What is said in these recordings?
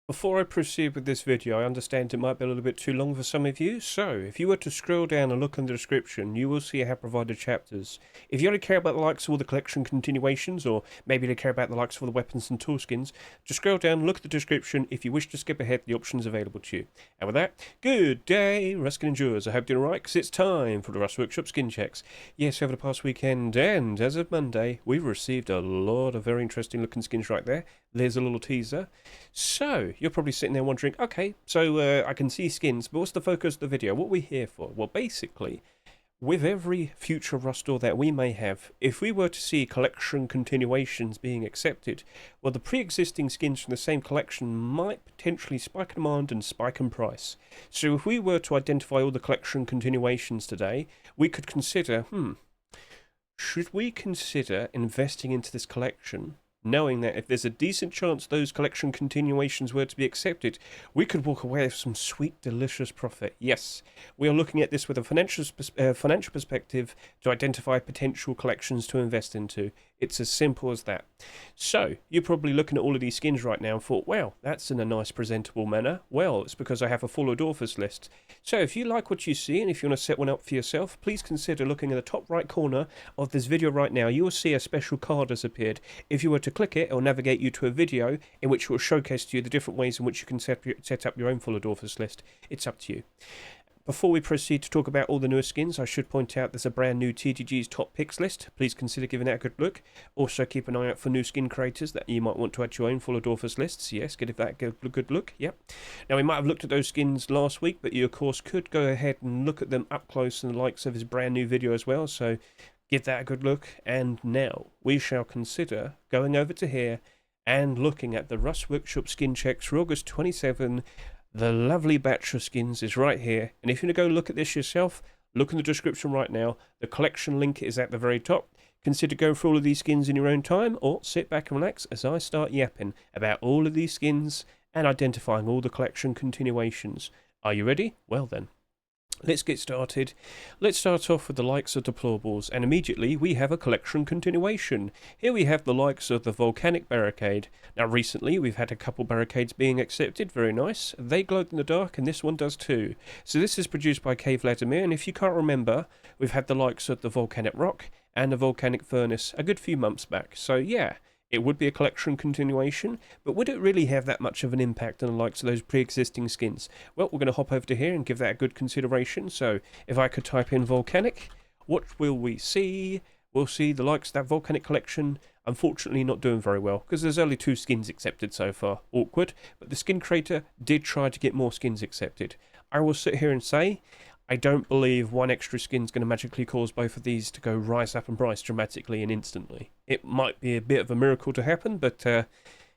Before I proceed with this video, I understand it might be a little bit too long for some of you, so if you were to scroll down and look in the description, you will see I have provided chapters. If you only care about the likes of all the collection continuations, or maybe you care about the likes of all the weapons and tool skins, just scroll down, look at the description. If you wish to skip ahead, the options available to you. And with that, good day, Ruskin Endurers. I hope you're doing alright, because it's time for the Rust Workshop skin checks. Yes, over the past weekend, and as of Monday, we've received a lot of very interesting looking skins right there. There's a little teaser. So, you're probably sitting there wondering, okay, so I can see skins, but what's the focus of the video? What are we here for? Well, basically, with every future Rust store that we may have, if we were to see collection continuations being accepted, well, the pre-existing skins from the same collection might potentially spike in demand and spike in price. So if we were to identify all the collection continuations today, we could consider, should we consider investing into this collection, knowing that if there's a decent chance those collection continuations were to be accepted, we could walk away with some sweet, delicious profit. Yes, we are looking at this with a financial perspective to identify potential collections to invest into. It's as simple as that. So, you're probably looking at all of these skins right now and thought, wow, that's in a nice presentable manner. Well, it's because I have a full authors list. So, if you like what you see and if you want to set one up for yourself, please consider looking at the top right corner of this video right now. You will see a special card has appeared. If you were to click it, it will navigate you to a video in which it will showcase to you the different ways in which you can set up your own full authors list. It's up to you. Before we proceed to talk about all the newest skins, I should point out there's a brand new TGG's top picks list. Please consider giving that a good look. Also keep an eye out for new skin creators that you might want to add to your own full authors lists. Yes, give that a good look. Yep. Now we might have looked at those skins last week, but you of course could go ahead and look at them up close in the likes of his brand new video as well. So give that a good look. And now we shall consider going over to here and looking at the Rust Workshop skin checks for August 27. The lovely batch of skins is right here, and if you want to go look at this yourself, look in the description right now. The collection link is at the very top. Consider going through all of these skins in your own time, or sit back and relax as I start yapping about all of these skins and identifying all the collection continuations. Are you ready? Well then. Let's get started. Let's start off with the likes of Deployables, and immediately we have a collection continuation. Here we have the likes of the Volcanic Barricade. Now recently we've had a couple barricades being accepted, very nice. They glowed in the dark and this one does too. So this is produced by K Vladimir, and if you can't remember, we've had the likes of the Volcanic Rock and the Volcanic Furnace a good few months back. So yeah, it would be a collection continuation, but would it really have that much of an impact on the likes of those pre-existing skins? Well, we're going to hop over to here and give that a good consideration. So if I could type in Volcanic, what will we see? We'll see the likes of that Volcanic collection, unfortunately not doing very well, because there's only 2 skins accepted so far. Awkward, but the skin creator did try to get more skins accepted. I will sit here and say, I don't believe one extra skin is going to magically cause both of these to go rise up in price dramatically and instantly. It might be a bit of a miracle to happen, but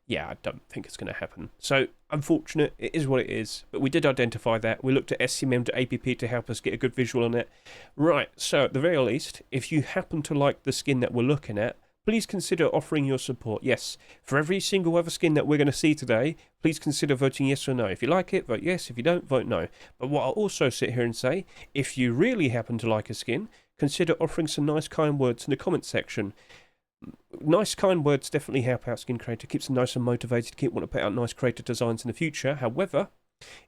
yeah, I don't think it's going to happen. So, unfortunate, it is what it is, but we did identify that. We looked at SCMM to APP to help us get a good visual on it. Right, so at the very least, if you happen to like the skin that we're looking at, please consider offering your support. Yes, for every single other skin that we're going to see today, please consider voting yes or no. If you like it, vote yes. If you don't, vote no. But what I'll also sit here and say, if you really happen to like a skin, consider offering some nice kind words in the comment section. Nice kind words definitely help out skin creator, keeps them nice and motivated, keep wanting to put out nice creator designs in the future. However,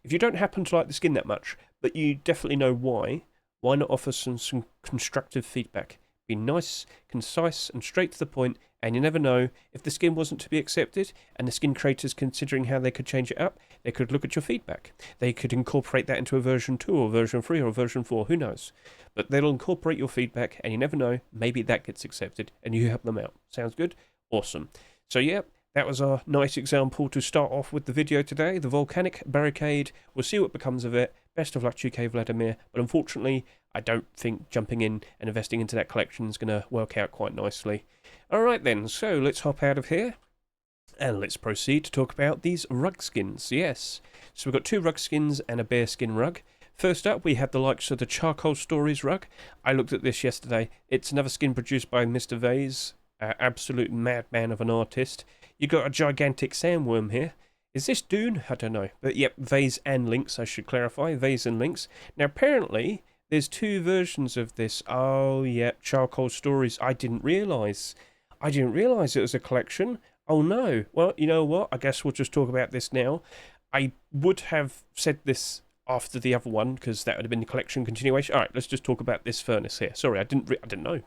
if you don't happen to like the skin that much, but you definitely know why not offer some constructive feedback? Be nice, concise and straight to the point, and you never know, if the skin wasn't to be accepted and the skin creators considering how they could change it up, they could look at your feedback. They could incorporate that into a version 2 or version 3 or version 4, who knows. But they'll incorporate your feedback, and you never know, maybe that gets accepted and you help them out. Sounds good? Awesome. So yeah, that was our nice example to start off with the video today, the Volcanic Barricade. We'll see what becomes of it. Best of luck to you, K Vladimir, but unfortunately, I don't think jumping in and investing into that collection is going to work out quite nicely. Alright then, so let's hop out of here, and let's proceed to talk about these rug skins. Yes, so we've got 2 rug skins and a bear skin rug. First up, we have the likes of the Charcoal Stories rug. I looked at this yesterday. It's another skin produced by Mr. Vase, absolute madman of an artist. You got a gigantic sandworm here. Is this Dune? I don't know. But yep, Vase and Lynx, I should clarify. Vase and Lynx. Now apparently, there's 2 versions of this. Oh yeah, Charcoal Stories. I didn't realise it was a collection. Oh no. Well, you know what? I guess we'll just talk about this now. I would have said this after the other one because that would have been the collection continuation. All right, let's just talk about this furnace here. Sorry, I didn't know.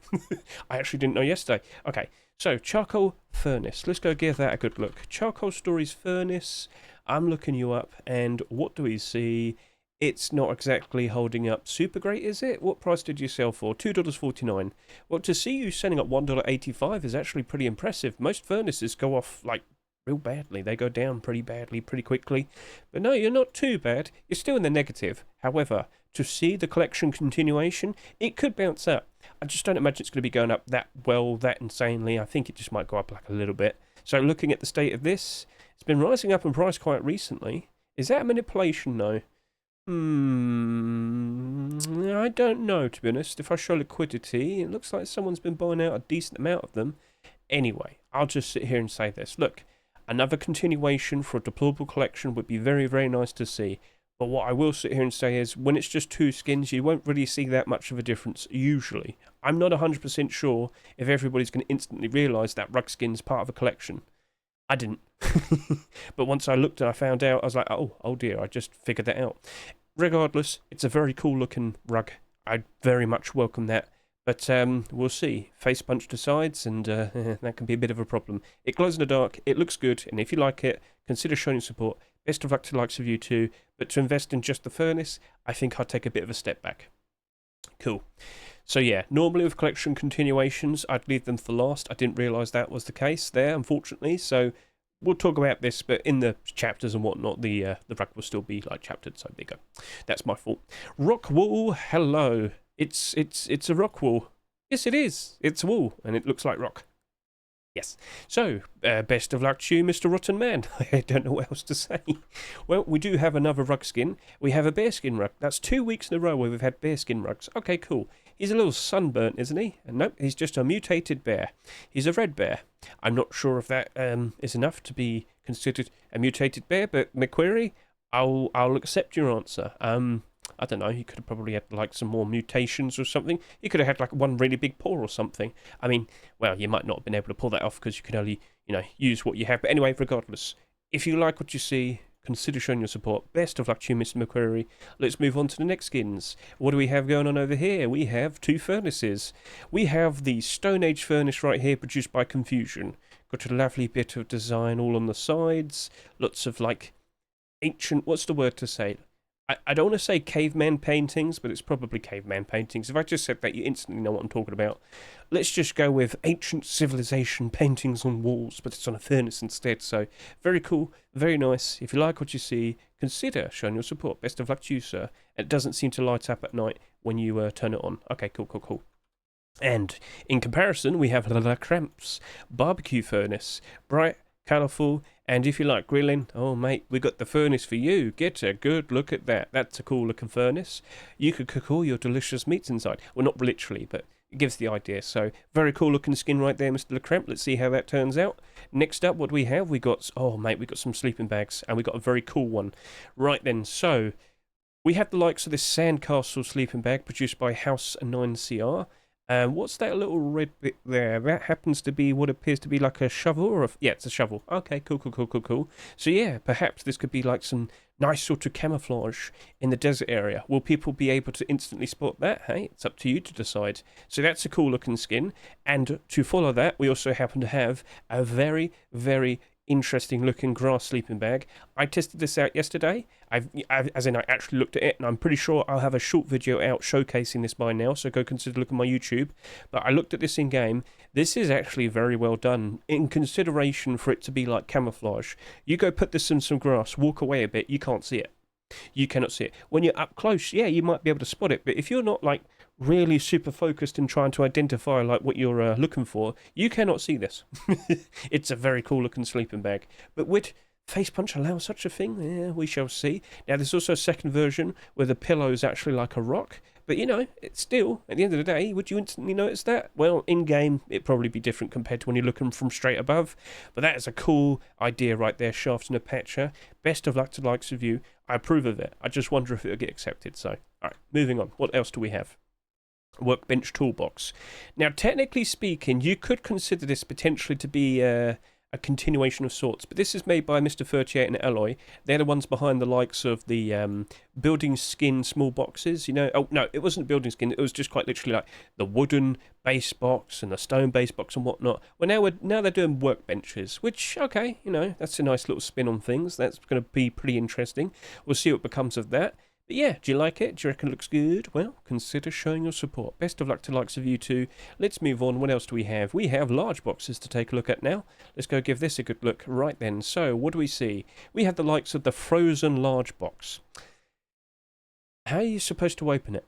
I actually didn't know yesterday. Okay, so charcoal furnace. Let's go give that a good look. Charcoal Stories furnace. I'm looking you up, and what do we see? It's not exactly holding up super great, is it? What price did you sell for? $2.49. Well, to see you selling at $1.85 is actually pretty impressive. Most furnaces go off, like, real badly. They go down pretty badly, pretty quickly. But no, you're not too bad. You're still in the negative. However, to see the collection continuation, it could bounce up. I just don't imagine it's going to be going up that well, that insanely. I think it just might go up like a little bit. So looking at the state of this, it's been rising up in price quite recently. Is that a manipulation, though? I don't know, to be honest. If I show liquidity, it looks like someone's been buying out a decent amount of them. Anyway, I'll just sit here and say this. Look, another continuation for a deployable collection would be very, very nice to see. But what I will sit here and say is, when it's just two skins, you won't really see that much of a difference, usually. I'm not 100% sure if everybody's going to instantly realise that rug skin's part of a collection. I didn't. But once I looked and I found out, I was like, oh dear, I just figured that out. Regardless, it's a very cool looking rug. I'd very much welcome that. But we'll see. Face punch to sides, and that can be a bit of a problem. It glows in the dark, it looks good, and if you like it, consider showing support. Best of luck to the likes of you too. But to invest in just the furnace, I think I'd take a bit of a step back. Cool. So yeah, normally with collection continuations, I'd leave them for last. I didn't realise that was the case there, unfortunately. So we'll talk about this, but in the chapters and whatnot, the rug will still be like chaptered. So there you go. That's my fault. Rock wall, hello. It's a rock wall. Yes, it is. It's a wall, and it looks like rock. Yes. So, best of luck to you, Mr. Rotten Man. I don't know what else to say. Well, we do have another rug skin. We have a bearskin rug. That's 2 weeks in a row where we've had bearskin rugs. Okay, cool. He's a little sunburnt, isn't he? And nope, he's just a mutated bear. He's a red bear. I'm not sure if that is enough to be considered a mutated bear, but McQuarrie, I'll accept your answer. I don't know, he could have probably had like some more mutations or something. He could have had like one really big paw or something. I mean, well, you might not have been able to pull that off because you can only, use what you have. But anyway, regardless, if you like what you see, consider showing your support. Best of luck to you, Mr. McQuarrie. Let's move on to the next skins. What do we have going on over here? We have two furnaces. We have the Stone Age furnace right here, produced by Confusion. Got a lovely bit of design all on the sides. Lots of like ancient, what's the word to say? I don't want to say caveman paintings, but it's probably caveman paintings. If I just said that, you instantly know what I'm talking about. Let's just go with ancient civilization paintings on walls, but it's on a furnace instead. So, very cool, very nice. If you like what you see, consider showing your support. Best of luck to you, sir. It doesn't seem to light up at night when you turn it on. Okay, cool. And in comparison, we have La Cramp's barbecue furnace. Bright, colourful, and if you like grilling, oh mate, we got the furnace for you. Get a good look at that. That's a cool looking furnace. You could cook all your delicious meats inside. Well, not literally, but it gives the idea. So, very cool looking skin right there, Mr. LeCramp. Let's see how that turns out. Next up, what do we have? We got, oh mate, we got some sleeping bags, and we got a very cool one. Right then, so, we have the likes of this Sandcastle sleeping bag produced by House 9CR. What's that little red bit there? That happens to be what appears to be like a shovel, or yeah, it's a shovel. Okay, cool. So yeah, perhaps this could be like some nice sort of camouflage in the desert area. Will people be able to instantly spot that? Hey, it's up to you to decide. So that's a cool looking skin. And to follow that, we also happen to have a very, very interesting looking grass sleeping bag. I tested this out yesterday. I actually looked at it, and I'm pretty sure I'll have a short video out showcasing this by now, so go consider looking at my YouTube. But I looked at this in game. This is actually very well done in consideration for it to be like camouflage. You go put this in some grass, walk away a bit, you can't see it. You cannot see it. When you're up close, yeah, you might be able to spot it, but if you're not like really super focused in trying to identify like what you're looking for, you cannot see this. It's a very cool looking sleeping bag. But would Face Punch allow such a thing? Yeah, we shall see. Now there's also a second version where the pillow is actually like a rock. But it's still, at the end of the day, would you instantly notice that? Well, in-game, it'd probably be different compared to when you're looking from straight above. But that is a cool idea right there, Shaft and Apache. Best of luck to the likes of you. I approve of it. I just wonder if it'll get accepted. So, alright, moving on. What else do we have? Workbench toolbox. Now, technically speaking, you could consider this potentially to be a a continuation of sorts. But this is made by Mr. 38 and Alloy. They're the ones behind the likes of the building skin small boxes, you know. Oh, no, it wasn't building skin. It was just quite literally like the wooden base box and the stone base box and whatnot. Well, now they're doing workbenches, which, okay, you know, that's a nice little spin on things. That's going to be pretty interesting. We'll see what becomes of that. But yeah, do you like it? Do you reckon it looks good? Well, consider showing your support. Best of luck to the likes of you two. Let's move on. What else do we have? We have large boxes to take a look at now. Let's go give this a good look. Right then, so what do we see? We have the likes of the frozen large box. How are you supposed to open it?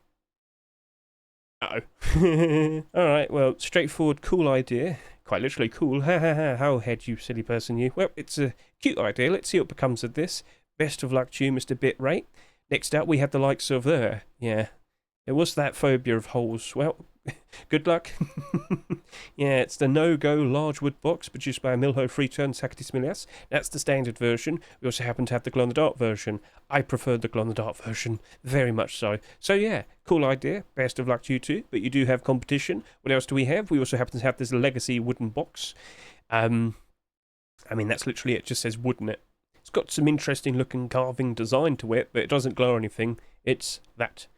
Uh-oh. Alright, well, straightforward, cool idea. Quite literally cool. Ha ha ha, how Hedge, you silly person, you. Well, it's a cute idea. Let's see what becomes of this. Best of luck to you, Mr. Bitrate. Next up, we have the likes of, yeah, it was that phobia of holes. Well, good luck. Yeah, it's the no-go large wood box produced by Milho Freeturn Sakatis Milias. That's the standard version. We also happen to have the glow-in-the-dark version. I prefer the glow-in-the-dark version, very much so. So yeah, cool idea. Best of luck to you two, but you do have competition. What else do we have? We also happen to have this legacy wooden box. I mean, that's literally it. Just says wood in it. It's got some interesting looking carving design to it, but it doesn't glow or anything. It's that.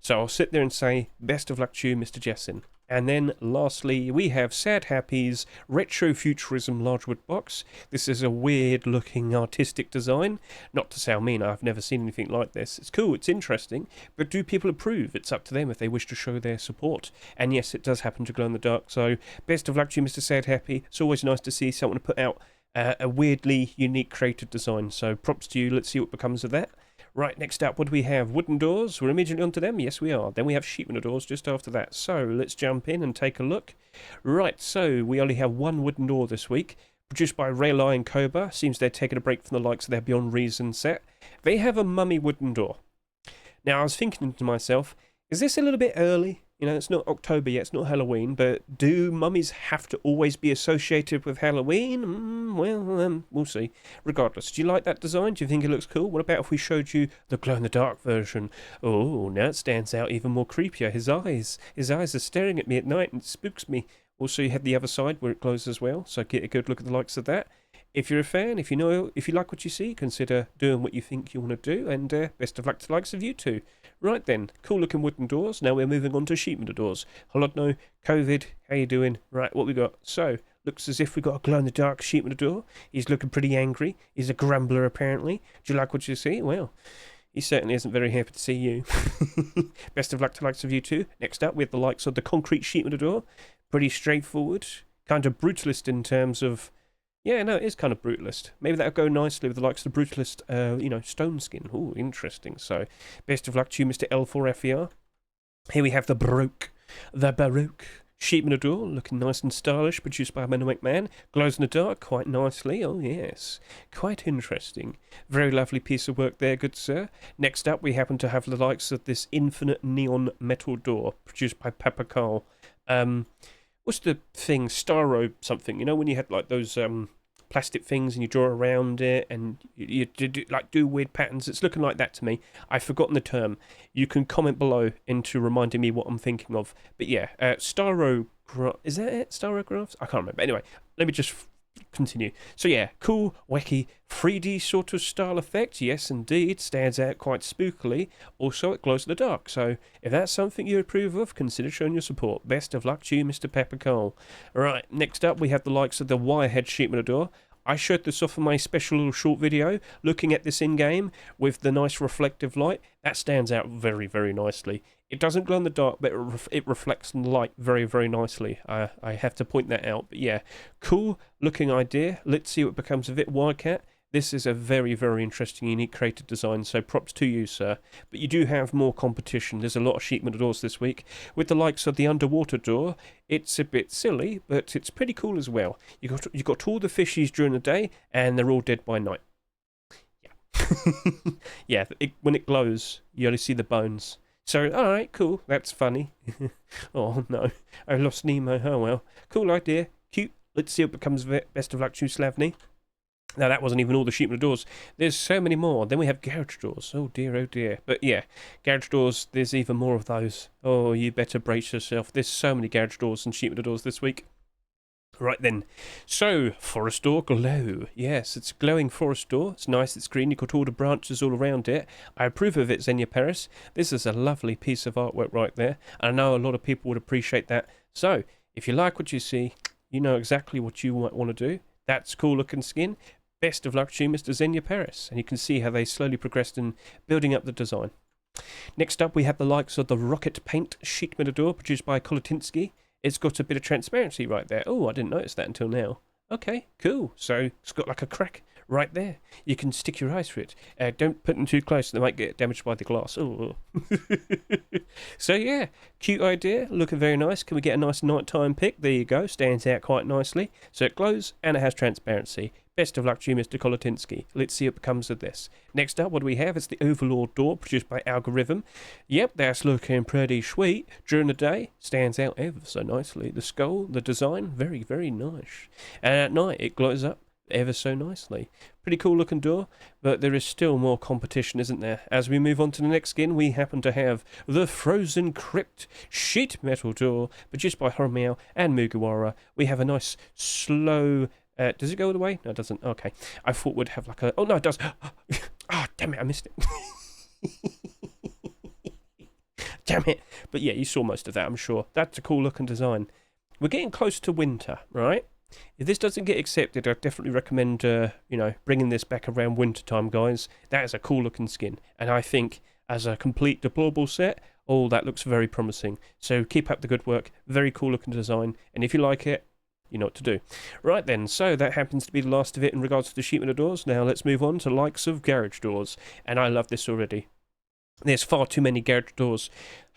So I'll sit there and say, best of luck to you, Mr. Jessin. And then lastly, we have Sad Happy's Retro Futurism large wood box. This is a weird looking artistic design. Not to sound mean, I've never seen anything like this. It's cool, it's interesting, but do people approve? It's up to them if they wish to show their support. And yes, it does happen to glow in the dark, so best of luck to you, Mr. Sad Happy. It's always nice to see someone put out a weirdly unique creative design, so props to you. Let's see what becomes of that. Right, next up, what do we have? Wooden doors. We're immediately onto them. Yes, we are. Then we have sheep window doors just after that. So let's jump in and take a look. Right, so we only have one wooden door this week. Produced by Rayline and Koba. Seems they're taking a break from the likes of their Beyond Reason set. They have a mummy wooden door. Now, I was thinking to myself, is this a little bit early? You know, it's not October yet, it's not Halloween, but do mummies have to always be associated with Halloween? We'll see. Regardless, do you like that design? Do you think it looks cool? What about if we showed you the glow-in-the-dark version? Oh, now it stands out even more creepier. His eyes are staring at me at night and it spooks me. Also, you have the other side where it glows as well, so get a good look at the likes of that. If you're a fan, if you like what you see, consider doing what you think you want to do, and best of luck to the likes of you two. Right then, cool looking wooden doors. Now we're moving on to sheep window doors. Holodno, COVID, how you doing? Right, what we got? So, looks as if we got a glow-in-the-dark sheep window door. He's looking pretty angry. He's a grumbler apparently. Do you like what you see? Well, he certainly isn't very happy to see you. Best of luck to the likes of you two. Next up, we have the likes of the concrete sheep window door. Pretty straightforward. Kind of brutalist in terms of... Yeah, no, it is kind of brutalist. Maybe that'll go nicely with the likes of the brutalist, stone skin. Ooh, interesting. So, best of luck to you, Mr. L4FER. Here we have the Baroque sheep in the door, looking nice and stylish, produced by Menno McMahon. Glows in the dark quite nicely. Oh, yes. Quite interesting. Very lovely piece of work there, good sir. Next up, we happen to have the likes of this infinite neon metal door, produced by Papa Carl. What's the thing? Styro something. You know, when you had like those plastic things and you draw around it and you do weird patterns. It's looking like that to me. I've forgotten the term. You can comment below into reminding me what I'm thinking of. But yeah, Styrograph. Is that it? Styrographs? I can't remember. Anyway, let me just continue. So yeah, cool, wacky, 3D sort of style effect. Yes, indeed, stands out quite spookily. Also, it glows in the dark. So if that's something you approve of, consider showing your support. Best of luck to you, Mr. Pepper Cole. Alright, next up we have the likes of the Wirehead sheep in the door. I showed this off in my special little short video, looking at this in-game with the nice reflective light. That stands out very, very nicely. It doesn't glow in the dark, but it reflects the light very, very nicely. I have to point that out. But yeah, cool looking idea. Let's see what becomes of it. Wildcat. This is a very, very interesting, unique creative design, so props to you, sir. But you do have more competition. There's a lot of sheep window doors this week. With the likes of the underwater door, it's a bit silly, but it's pretty cool as well. You got all the fishies during the day, and they're all dead by night. Yeah. Yeah, when it glows, you only see the bones. So, alright, cool, that's funny. Oh no, I lost Nemo, oh well. Cool idea, cute, let's see what becomes of it. Best of luck to you, Slavny. Now that wasn't even all the sheep window doors. There's so many more. Then we have garage doors. Oh dear, oh dear. But yeah, garage doors, there's even more of those. Oh, you better brace yourself. There's so many garage doors and sheep window doors this week. Right then, so forest door glow. Yes, it's a glowing forest door. It's nice, it's green, you've got all the branches all around it. I approve of it, Xenia Paris. This is a lovely piece of artwork right there. I know a lot of people would appreciate that. So, if you like what you see, you know exactly what you might want to do. That's cool looking skin. Best of luck to you, Mr. Xenia Paris. And you can see how they slowly progressed in building up the design. Next up, we have the likes of the Rocket Paint Sheet Metal Door produced by Kolotinsky. It's got a bit of transparency right there. Oh, I didn't notice that until now. Okay, cool. So it's got like a crack right there. You can stick your eyes through it. Don't put them too close. They might get damaged by the glass. Oh. So yeah, cute idea. Looking very nice. Can we get a nice nighttime pic? There you go. Stands out quite nicely. So it glows and it has transparency. Best of luck to you, Mr. Kolotinsky. Let's see what becomes of this. Next up, what do we have? It's the Overlord door produced by Algorithm. Yep, that's looking pretty sweet. During the day, stands out ever so nicely. The skull, the design, very, very nice. And at night, it glows up ever so nicely. Pretty cool looking door, but there is still more competition, isn't there? As we move on to the next skin, we happen to have the Frozen Crypt Sheet Metal door produced by Hormeow and Mugiwara. We have a nice slow... does it go all the way? No, it doesn't. Okay. I thought we'd have like a... Oh, no, it does. Oh, damn it. I missed it. Damn it. But yeah, you saw most of that, I'm sure. That's a cool looking design. We're getting close to winter, right? If this doesn't get accepted, I'd definitely recommend, bringing this back around winter time, guys. That is a cool looking skin. And I think as a complete deployable set, oh, that looks very promising. So keep up the good work. Very cool looking design. And if you like it, you know what to do. Right then, so that happens to be the last of it in regards to the sheet metal doors. Now let's move on to likes of garage doors. And I love this already. There's far too many garage doors.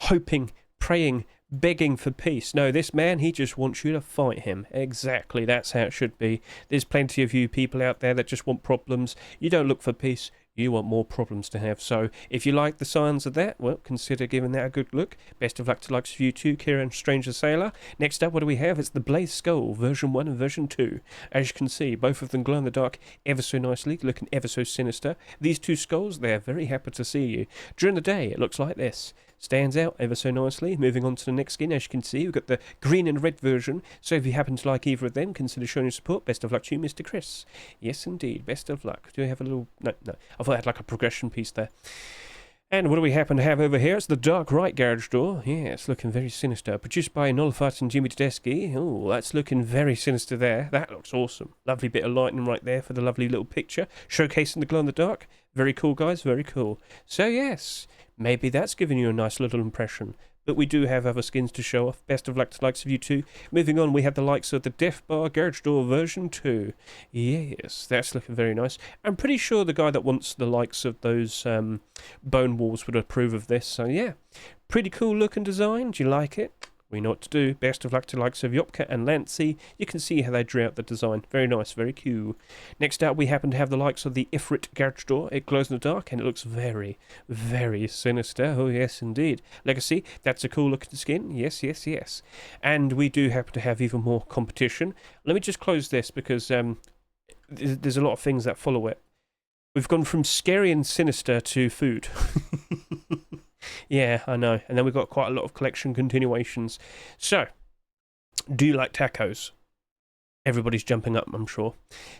Hoping, praying, begging for peace. No, this man, he just wants you to fight him. Exactly, that's how it should be. There's plenty of you people out there that just want problems. You don't look for peace. You want more problems to have. So if you like the signs of that, well, consider giving that a good look. Best of luck to likes of you too, Kieran Stranger Sailor. Next up, what do we have? It's the Blaze Skull, version 1 and version 2. As you can see, both of them glow in the dark ever so nicely, looking ever so sinister. These two skulls, they're very happy to see you. During the day, it looks like this. Stands out ever so nicely. Moving on to the next skin, as you can see, we've got the green and red version. So if you happen to like either of them, consider showing your support. Best of luck to you, Mr. Chris. Yes, indeed. Best of luck. Do we have a little... No. I thought I had like a progression piece there. And what do we happen to have over here? It's the Dark Right garage door. Yeah, it's looking very sinister. Produced by Nolfart and Jimmy Tedeschi. Oh, that's looking very sinister there. That looks awesome. Lovely bit of lighting right there for the lovely little picture. Showcasing the glow in the dark. Very cool, guys. Very cool. So, yes... Maybe that's given you a nice little impression. But we do have other skins to show off. Best of luck to likes of you too. Moving on, we have the likes of the Death Bar Garage Door version 2. Yes, that's looking very nice. I'm pretty sure the guy that wants the likes of those bone walls would approve of this. So yeah, pretty cool looking design. Do you like it? We know what to do. Best of luck to likes of Yopka and Lancy. You can see how they drew out the design. Very nice, very cute. Next up, we happen to have the likes of the Ifrit Garage Door. It glows in the dark and it looks very, very sinister. Oh, yes, indeed. Legacy, that's a cool looking skin. Yes, yes, yes. And we do happen to have even more competition. Let me just close this because there's a lot of things that follow it. We've gone from scary and sinister to food. Yeah, I know. And then we've got quite a lot of collection continuations. So, do you like tacos? Everybody's jumping up, I'm sure.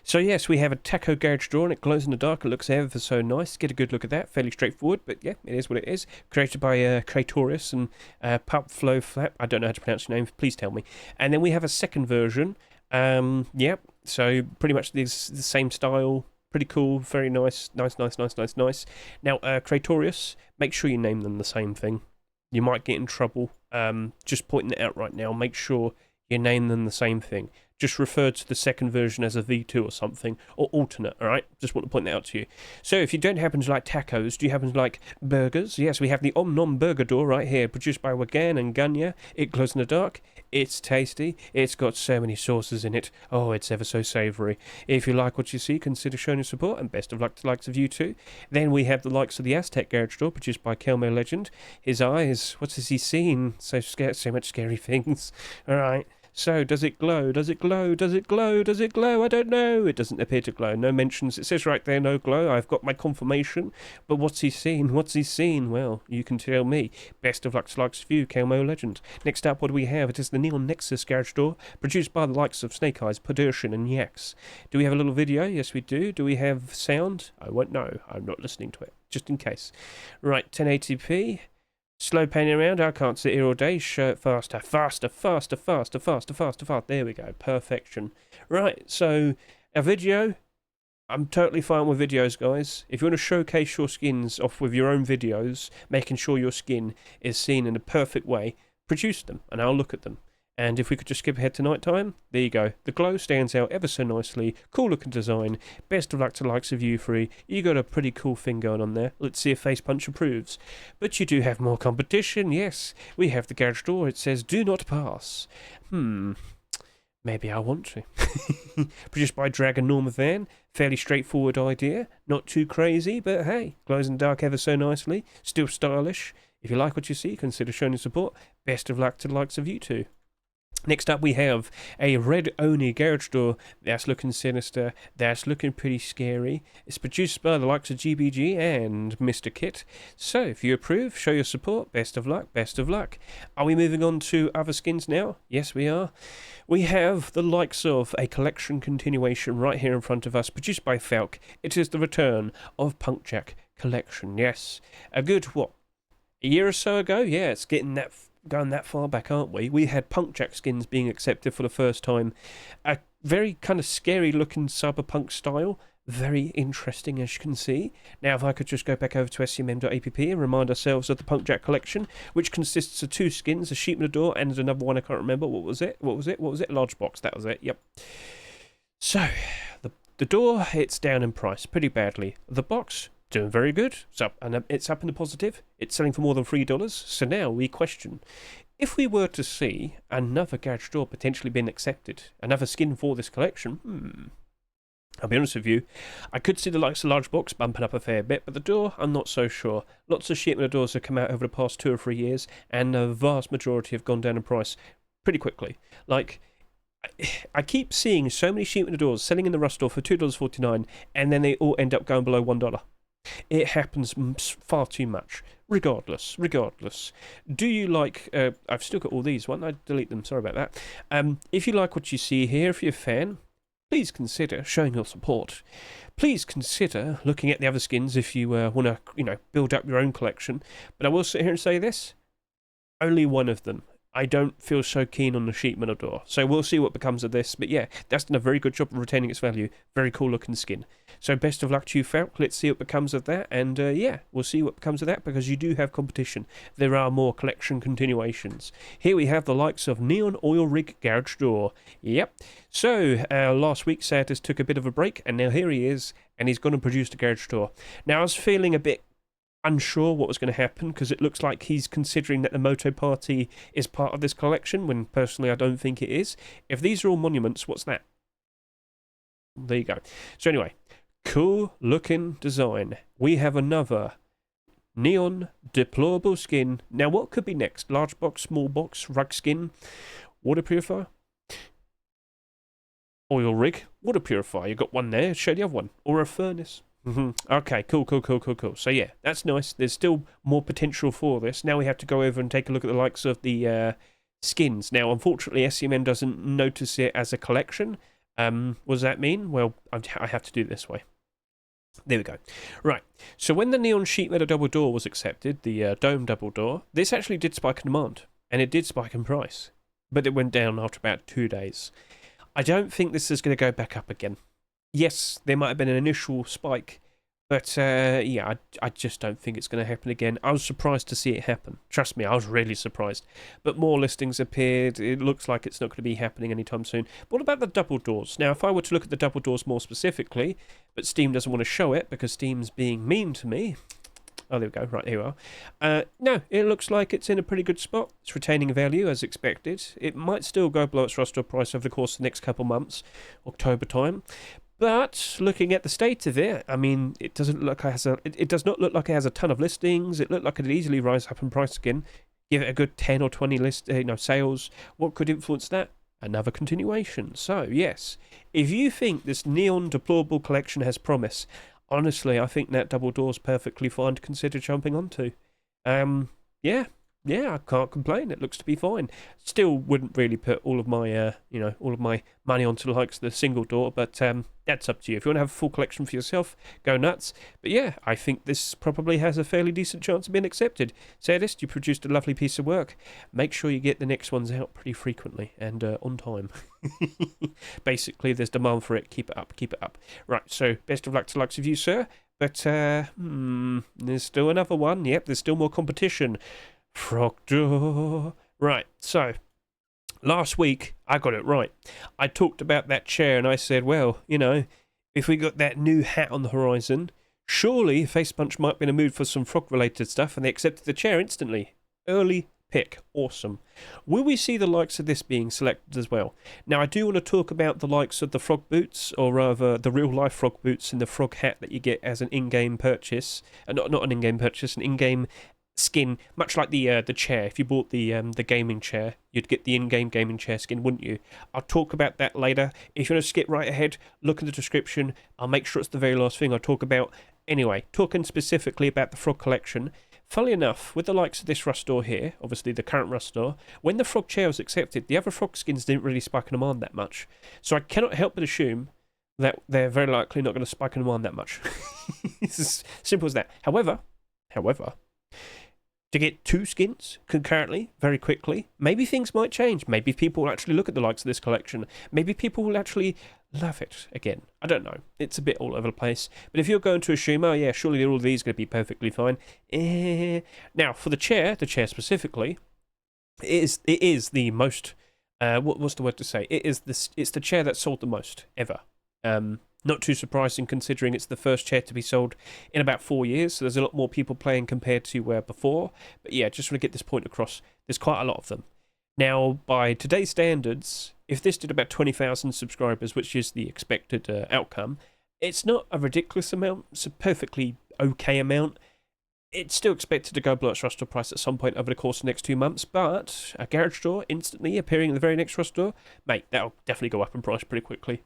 So yes, we have a taco garage door and it glows in the dark. It looks ever so nice. Get a good look at that. Fairly straightforward, but yeah, it is what it is. Created by Kratorius and Pulp Flow Flap. I don't know how to pronounce your name. Please tell me. And then we have a second version. Yep. So pretty much the same style. Pretty cool, very nice, nice. Now, Kratorius, make sure you name them the same thing. You might get in trouble. Just pointing it out right now. Make sure you name them the same thing. Just refer to the second version as a V2 or something, or alternate, alright? Just want to point that out to you. So, if you don't happen to like tacos, do you happen to like burgers? Yes, we have the Om Nom Burger Door right here, produced by Wagan and Gunya. It glows in the dark. It's tasty. It's got so many sauces in it. Oh, it's ever so savoury. If you like what you see, consider showing your support, and best of luck to the likes of you too. Then we have the likes of the Aztec Garage Door, produced by Kelmo Legend. His eyes, what has he seen? So much scary things. Alright. So, does it glow? Does it glow? Does it glow? Does it glow? I don't know. It doesn't appear to glow. No mentions. It says right there, no glow. I've got my confirmation. But what's he seen? What's he seen? Well, you can tell me. Best of luck to likes of you, Camo Legend. Next up, what do we have? It is the Neon Nexus garage door, produced by the likes of Snake Eyes, Pedersian, and Yaks. Do we have a little video? Yes, we do. Do we have sound? I won't know. I'm not listening to it, just in case. Right, 1080p. Slow panning around. I can't sit here all day. Show it faster, faster, faster, faster, faster, faster, faster. There we go. Perfection. Right, so a video. I'm totally fine with videos, guys. If you want to showcase your skins off with your own videos, making sure your skin is seen in a perfect way, produce them and I'll look at them. And if we could just skip ahead to night time, there you go. The glow stands out ever so nicely. Cool looking design. Best of luck to the likes of you three. You got a pretty cool thing going on there. Let's see if Face Punch approves. But you do have more competition, yes. We have the garage door. It says, do not pass. Maybe I want to. Produced by Dragon Norma Van. Fairly straightforward idea. Not too crazy, but hey, glows in the dark ever so nicely. Still stylish. If you like what you see, consider showing your support. Best of luck to the likes of you two. Next up we have a red Oni garage door. That's looking sinister. That's looking pretty scary. It's produced by the likes of GBG and Mr. Kit. So if you approve, show your support. Best of luck, best of luck. Are we moving on to other skins now? Yes, we are. We have the likes of a collection continuation right here in front of us, produced by Falk. It is the return of Punkjack collection. Yes, a good, what, a year or so ago? Yeah, it's getting that going that far back, aren't we? We had Punkjack skins being accepted for the first time. A very kind of scary looking cyberpunk style. Very interesting, as you can see. Now, if I could just go back over to scmm.app and remind ourselves of the Punkjack collection, which consists of two skins, a sheep and a door, and another one I can't remember. What was it? What was it? What was it? Large box. That was it. Yep. So, the door, it's down in price pretty badly. The box, doing very good. It's up in the positive. It's selling for more than $3. So now we question, if we were to see another garage door potentially being accepted, another skin for this collection, I'll be honest with you, I could see the likes of large box bumping up a fair bit, but the door, I'm not so sure. Lots of shipment doors have come out over the past 2 or 3 years, and a vast majority have gone down in price pretty quickly. Like, I keep seeing so many shipment doors selling in the Rust store for $2.49, and then they all end up going below $1. It happens far too much. Regardless. Do you like... I've still got all these. Why don't I delete them? Sorry about that. If you like what you see here, if you're a fan, please consider showing your support. Please consider looking at the other skins if you want to, build up your own collection. But I will sit here and say this. Only one of them. I don't feel so keen on the Sheepman door. So we'll see what becomes of this. But yeah, that's done a very good job of retaining its value. Very cool looking skin. So best of luck to you, Falk. Let's see what becomes of that. And yeah, we'll see what becomes of that because you do have competition. There are more collection continuations. Here we have the likes of Neon Oil Rig Garage Door. Yep. So last week, Satis took a bit of a break. And now here he is. And he's going to produce the garage door. Now I was feeling a bit unsure what was going to happen because it looks like he's considering that the Moto Party is part of this collection when personally I don't think it is. If these are all monuments, what's that? There you go. So anyway, cool looking design. We have another neon deployable skin. Now what could be next? Large box, small box, rug skin, water purifier, oil rig, water purifier. You got one there, show the other one. Or a furnace. Okay, cool. So yeah, that's nice. There's still more potential for this. Now we have to go over and take a look at the likes of the skins. Now, unfortunately, SCMM doesn't notice it as a collection. What does that mean? Well, I have to do it this way. There we go. Right, so when the Neon Sheet Metal Double Door was accepted, the Dome Double Door, this actually did spike in demand, and it did spike in price. But it went down after about 2 days. I don't think this is going to go back up again. Yes, there might have been an initial spike, but yeah, I just don't think it's going to happen again. I was surprised to see it happen. Trust me, I was really surprised. But more listings appeared. It looks like it's not going to be happening anytime soon. But what about the double doors? Now, if I were to look at the double doors more specifically, but Steam doesn't want to show it because Steam's being mean to me. Oh, there we go. Right, here we are. No, it looks like it's in a pretty good spot. It's retaining value as expected. It might still go below its roster price over the course of the next couple months, October time. But looking at the state of it, I mean, it doesn't look like it does not look like it has a ton of listings. It looked like it could easily rise up in price again. Give it a good 10 or 20 sales. What could influence that? another continuation. So, yes, if you think this Neon Deplorable collection has promise, honestly, I think that double door's perfectly fine to consider jumping onto. Yeah, I can't complain. It looks to be fine. Still wouldn't really put all of my, all of my money onto the likes of the single door, but that's up to you. If you want to have a full collection for yourself, go nuts. But yeah, I think this probably has a fairly decent chance of being accepted. Sadist, you produced a lovely piece of work. Make sure you get the next ones out pretty frequently and on time. Basically, there's demand for it. Keep it up, keep it up. Right, so best of luck to the likes of you, sir. But there's still another one. Yep, there's still more competition. Frog door. Right, so last week I got it right. I talked about that chair and I said, well, if we got that new hat on the horizon, surely Face Punch might be in a mood for some frog related stuff, and they accepted the chair instantly. Early pick. Awesome. Will we see the likes of this being selected as well? Now, I do want to talk about the likes of the frog boots, or rather the real life frog boots and the frog hat that you get as an in-game purchase. Not an in-game purchase, an in-game skin, much like the chair. If you bought the gaming chair, you'd get the in-game gaming chair skin, wouldn't you? I'll talk about that later. If you want to skip right ahead, look in the description. I'll make sure it's the very last thing I talk about. Anyway, talking specifically about the frog collection, funnily enough, with the likes of this Rust store here, obviously the current Rust store, when the frog chair was accepted, the other frog skins didn't really spike in demand that much. So I cannot help but assume that they're very likely not going to spike in demand that much. It's as simple as that. However, to get two skins concurrently, very quickly, maybe things might change. Maybe people will actually look at the likes of this collection. Maybe people will actually love it again. I don't know. It's a bit all over the place. But if you're going to assume, oh yeah, surely all of these are going to be perfectly fine. Now, for the chair specifically, it is the most, what's the word to say? It's the chair that sold the most ever. Not too surprising considering it's the first chair to be sold in about 4 years, so there's a lot more people playing compared to before. But yeah, just want to get this point across. There's quite a lot of them. Now, by today's standards, if this did about 20,000 subscribers, which is the expected outcome, it's not a ridiculous amount. It's a perfectly okay amount. It's still expected to go below its Rust store price at some point over the course of the next 2 months, but a garage door instantly appearing in the very next Rust store, mate, that'll definitely go up in price pretty quickly.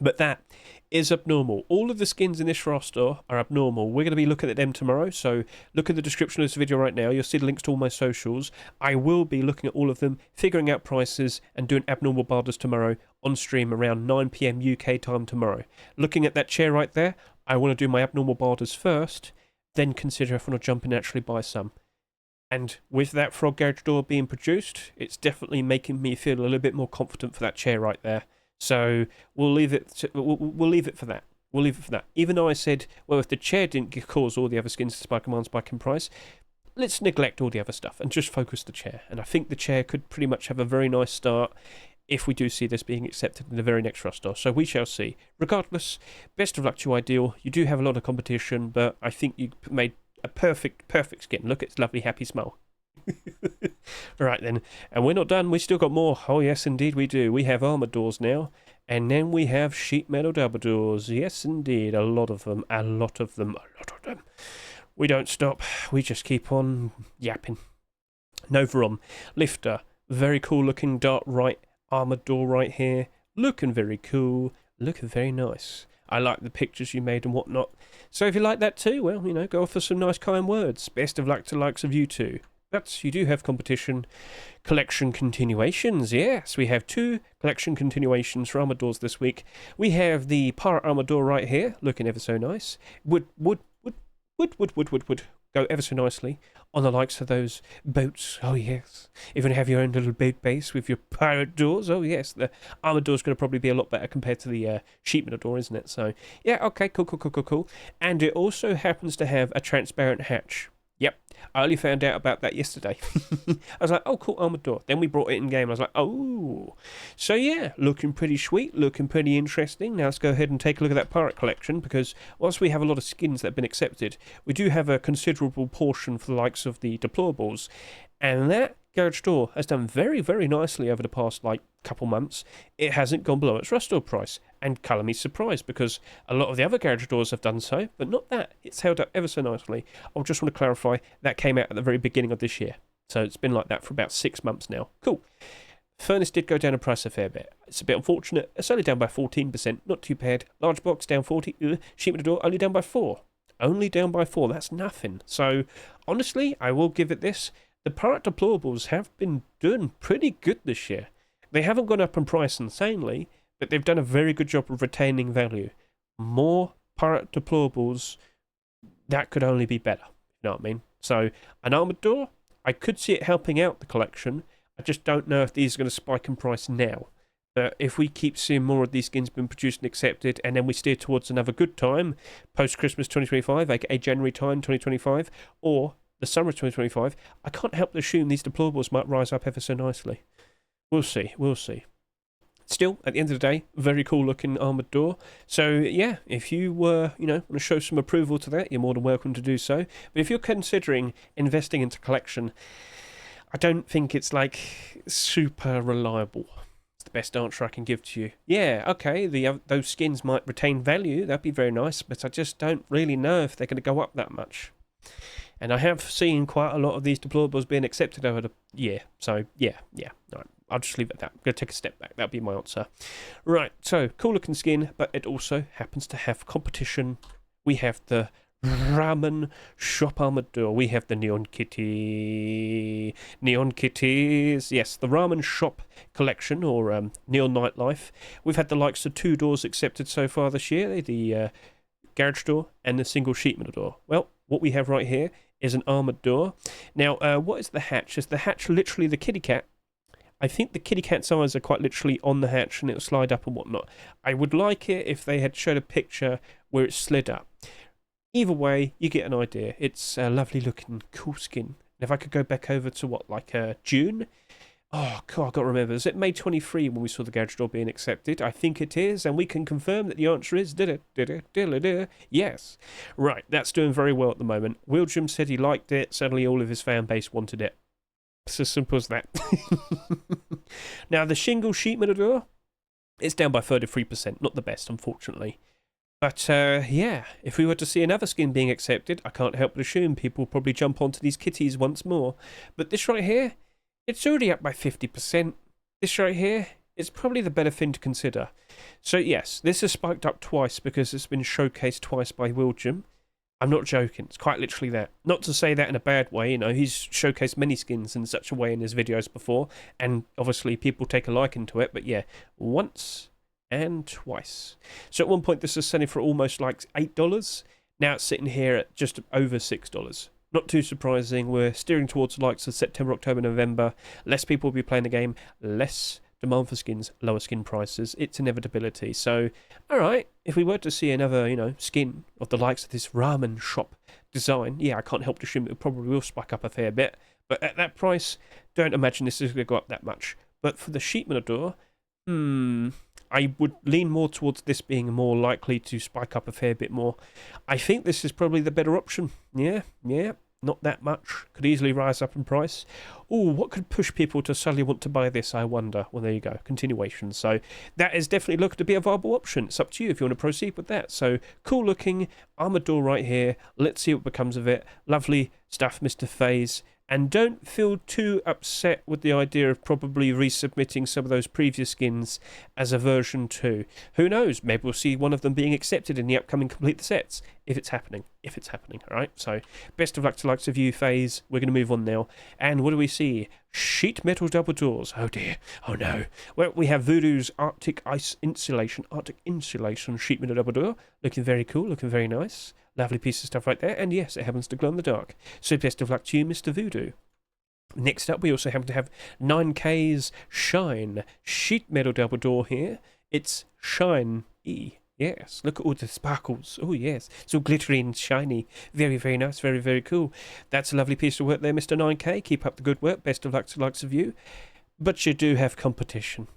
But that is abnormal. All of the skins in this Rust store are abnormal. We're going to be looking at them tomorrow, so look at the description of this video right now. You'll see the links to all my socials. I will be looking at all of them, figuring out prices, and doing abnormal barters tomorrow on stream around 9 PM UK time tomorrow. Looking at that chair right there, I want to do my abnormal barters first, then consider if I want to jump in and actually buy some. And with that frog garage door being produced, it's definitely making me feel a little bit more confident for that chair right there. So we'll leave it for that. We'll leave it for that. Even though I said, well, if the chair didn't cause all the other skins to spike in price, let's neglect all the other stuff and just focus the chair. And I think the chair could pretty much have a very nice start if we do see this being accepted in the very next Rust store. So we shall see. Regardless, best of luck to you, Ideal. You do have a lot of competition, but I think you made a perfect skin. Look at its lovely, happy smile. Right then, and we're not done. We still got more. Oh yes, indeed we do. We have armored doors now, and then we have sheet metal double doors. Yes, indeed, a lot of them. We don't stop. We just keep on yapping. Novarom lifter, very cool looking dark right armored door right here. Looking very cool. Looking very nice. I like the pictures you made and whatnot. So if you like that too, well, go for some nice kind words. Best of luck to the likes of you two. But you do have competition. Collection continuations, yes. We have 2 collection continuations for armored doors this week. We have the pirate armored door right here, looking ever so nice. Would go ever so nicely on the likes of those boats. Oh yes. If you have your own little boat base with your pirate doors, oh yes, the armored door is going to probably be a lot better compared to the sheet metal door, isn't it? So yeah, okay, cool. And it also happens to have a transparent hatch. Yep, I only found out about that yesterday. I was like, oh, cool, armored door. Then we brought it in game. I was like, oh. So yeah, looking pretty sweet, looking pretty interesting. Now let's go ahead and take a look at that pirate collection, because whilst we have a lot of skins that have been accepted, we do have a considerable portion for the likes of the Deployables. And that garage door has done very, very nicely over the past, couple months. It hasn't gone below its Rust store price. And colour me surprised, because a lot of the other garage doors have done so, but not that. It's held up ever so nicely. I just want to clarify, that came out at the very beginning of this year. So it's been like that for about 6 months now. Cool. Furnace did go down in price a fair bit. It's a bit unfortunate. It's only down by 14%. Not too bad. Large box down 40. Sheet metal door only down by 4. Only down by 4. That's nothing. So, honestly, I will give it this. The pirate deployables have been doing pretty good this year. They haven't gone up in price insanely, but they've done a very good job of retaining value. More pirate deployables, that could only be better. You know what I mean? So, an armoured door, I could see it helping out the collection. I just don't know if these are going to spike in price now. But if we keep seeing more of these skins being produced and accepted, and then we steer towards another good time, post-Christmas 2025, aka January time 2025, or the summer of 2025, I can't help but assume these deployables might rise up ever so nicely. We'll see, we'll see. Still, at the end of the day, very cool looking armoured door. So, yeah, if you want to show some approval to that, you're more than welcome to do so. But if you're considering investing into collection, I don't think it's like super reliable. It's the best answer I can give to you. Yeah, okay, those skins might retain value. That'd be very nice, but I just don't really know if they're going to go up that much. And I have seen quite a lot of these deployables being accepted over the year. So, yeah. Right. I'll just leave it at that. I'm going to take a step back. That'll be my answer. Right, so, cool looking skin, but it also happens to have competition. We have the Ramen shop armored door. We have the Neon Kitty. Neon Kitties. Yes, the Ramen shop collection, or Neon Nightlife. We've had the likes of 2 doors accepted so far this year. The garage door and the single sheet metal door. Well, what we have right here is an armoured door. Now, what is the hatch? Is the hatch literally the kitty cat? I think the kitty cat's eyes are quite literally on the hatch and it'll slide up and whatnot. I would like it if they had showed a picture where it slid up. Either way, you get an idea. It's a lovely looking, cool skin. And if I could go back over to June? Oh, God, I've got to remember. Is it May 23 when we saw the garage door being accepted? I think it is, and we can confirm that the answer is yes. Right, that's doing very well at the moment. William said he liked it. Suddenly all of his fan base wanted it. It's as simple as that. Now, the shingle sheet metal door, it's down by 33%. Not the best, unfortunately. But, yeah, if we were to see another skin being accepted, I can't help but assume people will probably jump onto these kitties once more. But this right here, it's already up by 50%. This right here, it's probably the better thing to consider. So, yes, this has spiked up twice because it's been showcased twice by William. I'm not joking. It's quite literally that. Not to say that in a bad way. You know, he's showcased many skins in such a way in his videos before. And obviously people take a liking to it. But yeah, once and twice. So at one point this was selling for almost like $8. Now it's sitting here at just over $6. Not too surprising. We're steering towards the likes of September, October, November. Less people will be playing the game. Less demand for skins, lower skin prices. It's inevitability. So, alright, if we were to see another, skin of the likes of this ramen shop design, yeah, I can't help to assume it probably will spike up a fair bit. But at that price, don't imagine this is going to go up that much. But for the sheet metal door, I would lean more towards this being more likely to spike up a fair bit more. I think this is probably the better option. Yeah. Not that much. Could easily rise up in price. Oh, what could push people to suddenly want to buy this, I wonder? Well, there you go. Continuation. So that is definitely looking to be a viable option. It's up to you if you want to proceed with that. So cool looking armoured door right here. Let's see what becomes of it. Lovely stuff, Mr. FaZe. And don't feel too upset with the idea of probably resubmitting some of those previous skins as a version 2. Who knows? Maybe we'll see one of them being accepted in the upcoming complete the sets. If it's happening. Alright? So, best of luck to likes of you, FaZe. We're going to move on now. And what do we see? Sheet metal double doors. Oh dear. Oh no. Well, we have Voodoo's Arctic insulation sheet metal double door. Looking very cool. Looking very nice. Lovely piece of stuff right there, and yes, it happens to glow in the dark. So best of luck to you, Mr. Voodoo. Next up, we also happen to have 9K's Shine sheet metal double door here. It's Shine E. Yes, look at all the sparkles. Oh yes, it's all glittery and shiny. Very, very nice. Very, very cool. That's a lovely piece of work there, Mr. 9K. Keep up the good work. Best of luck to the likes of you. But you do have competition.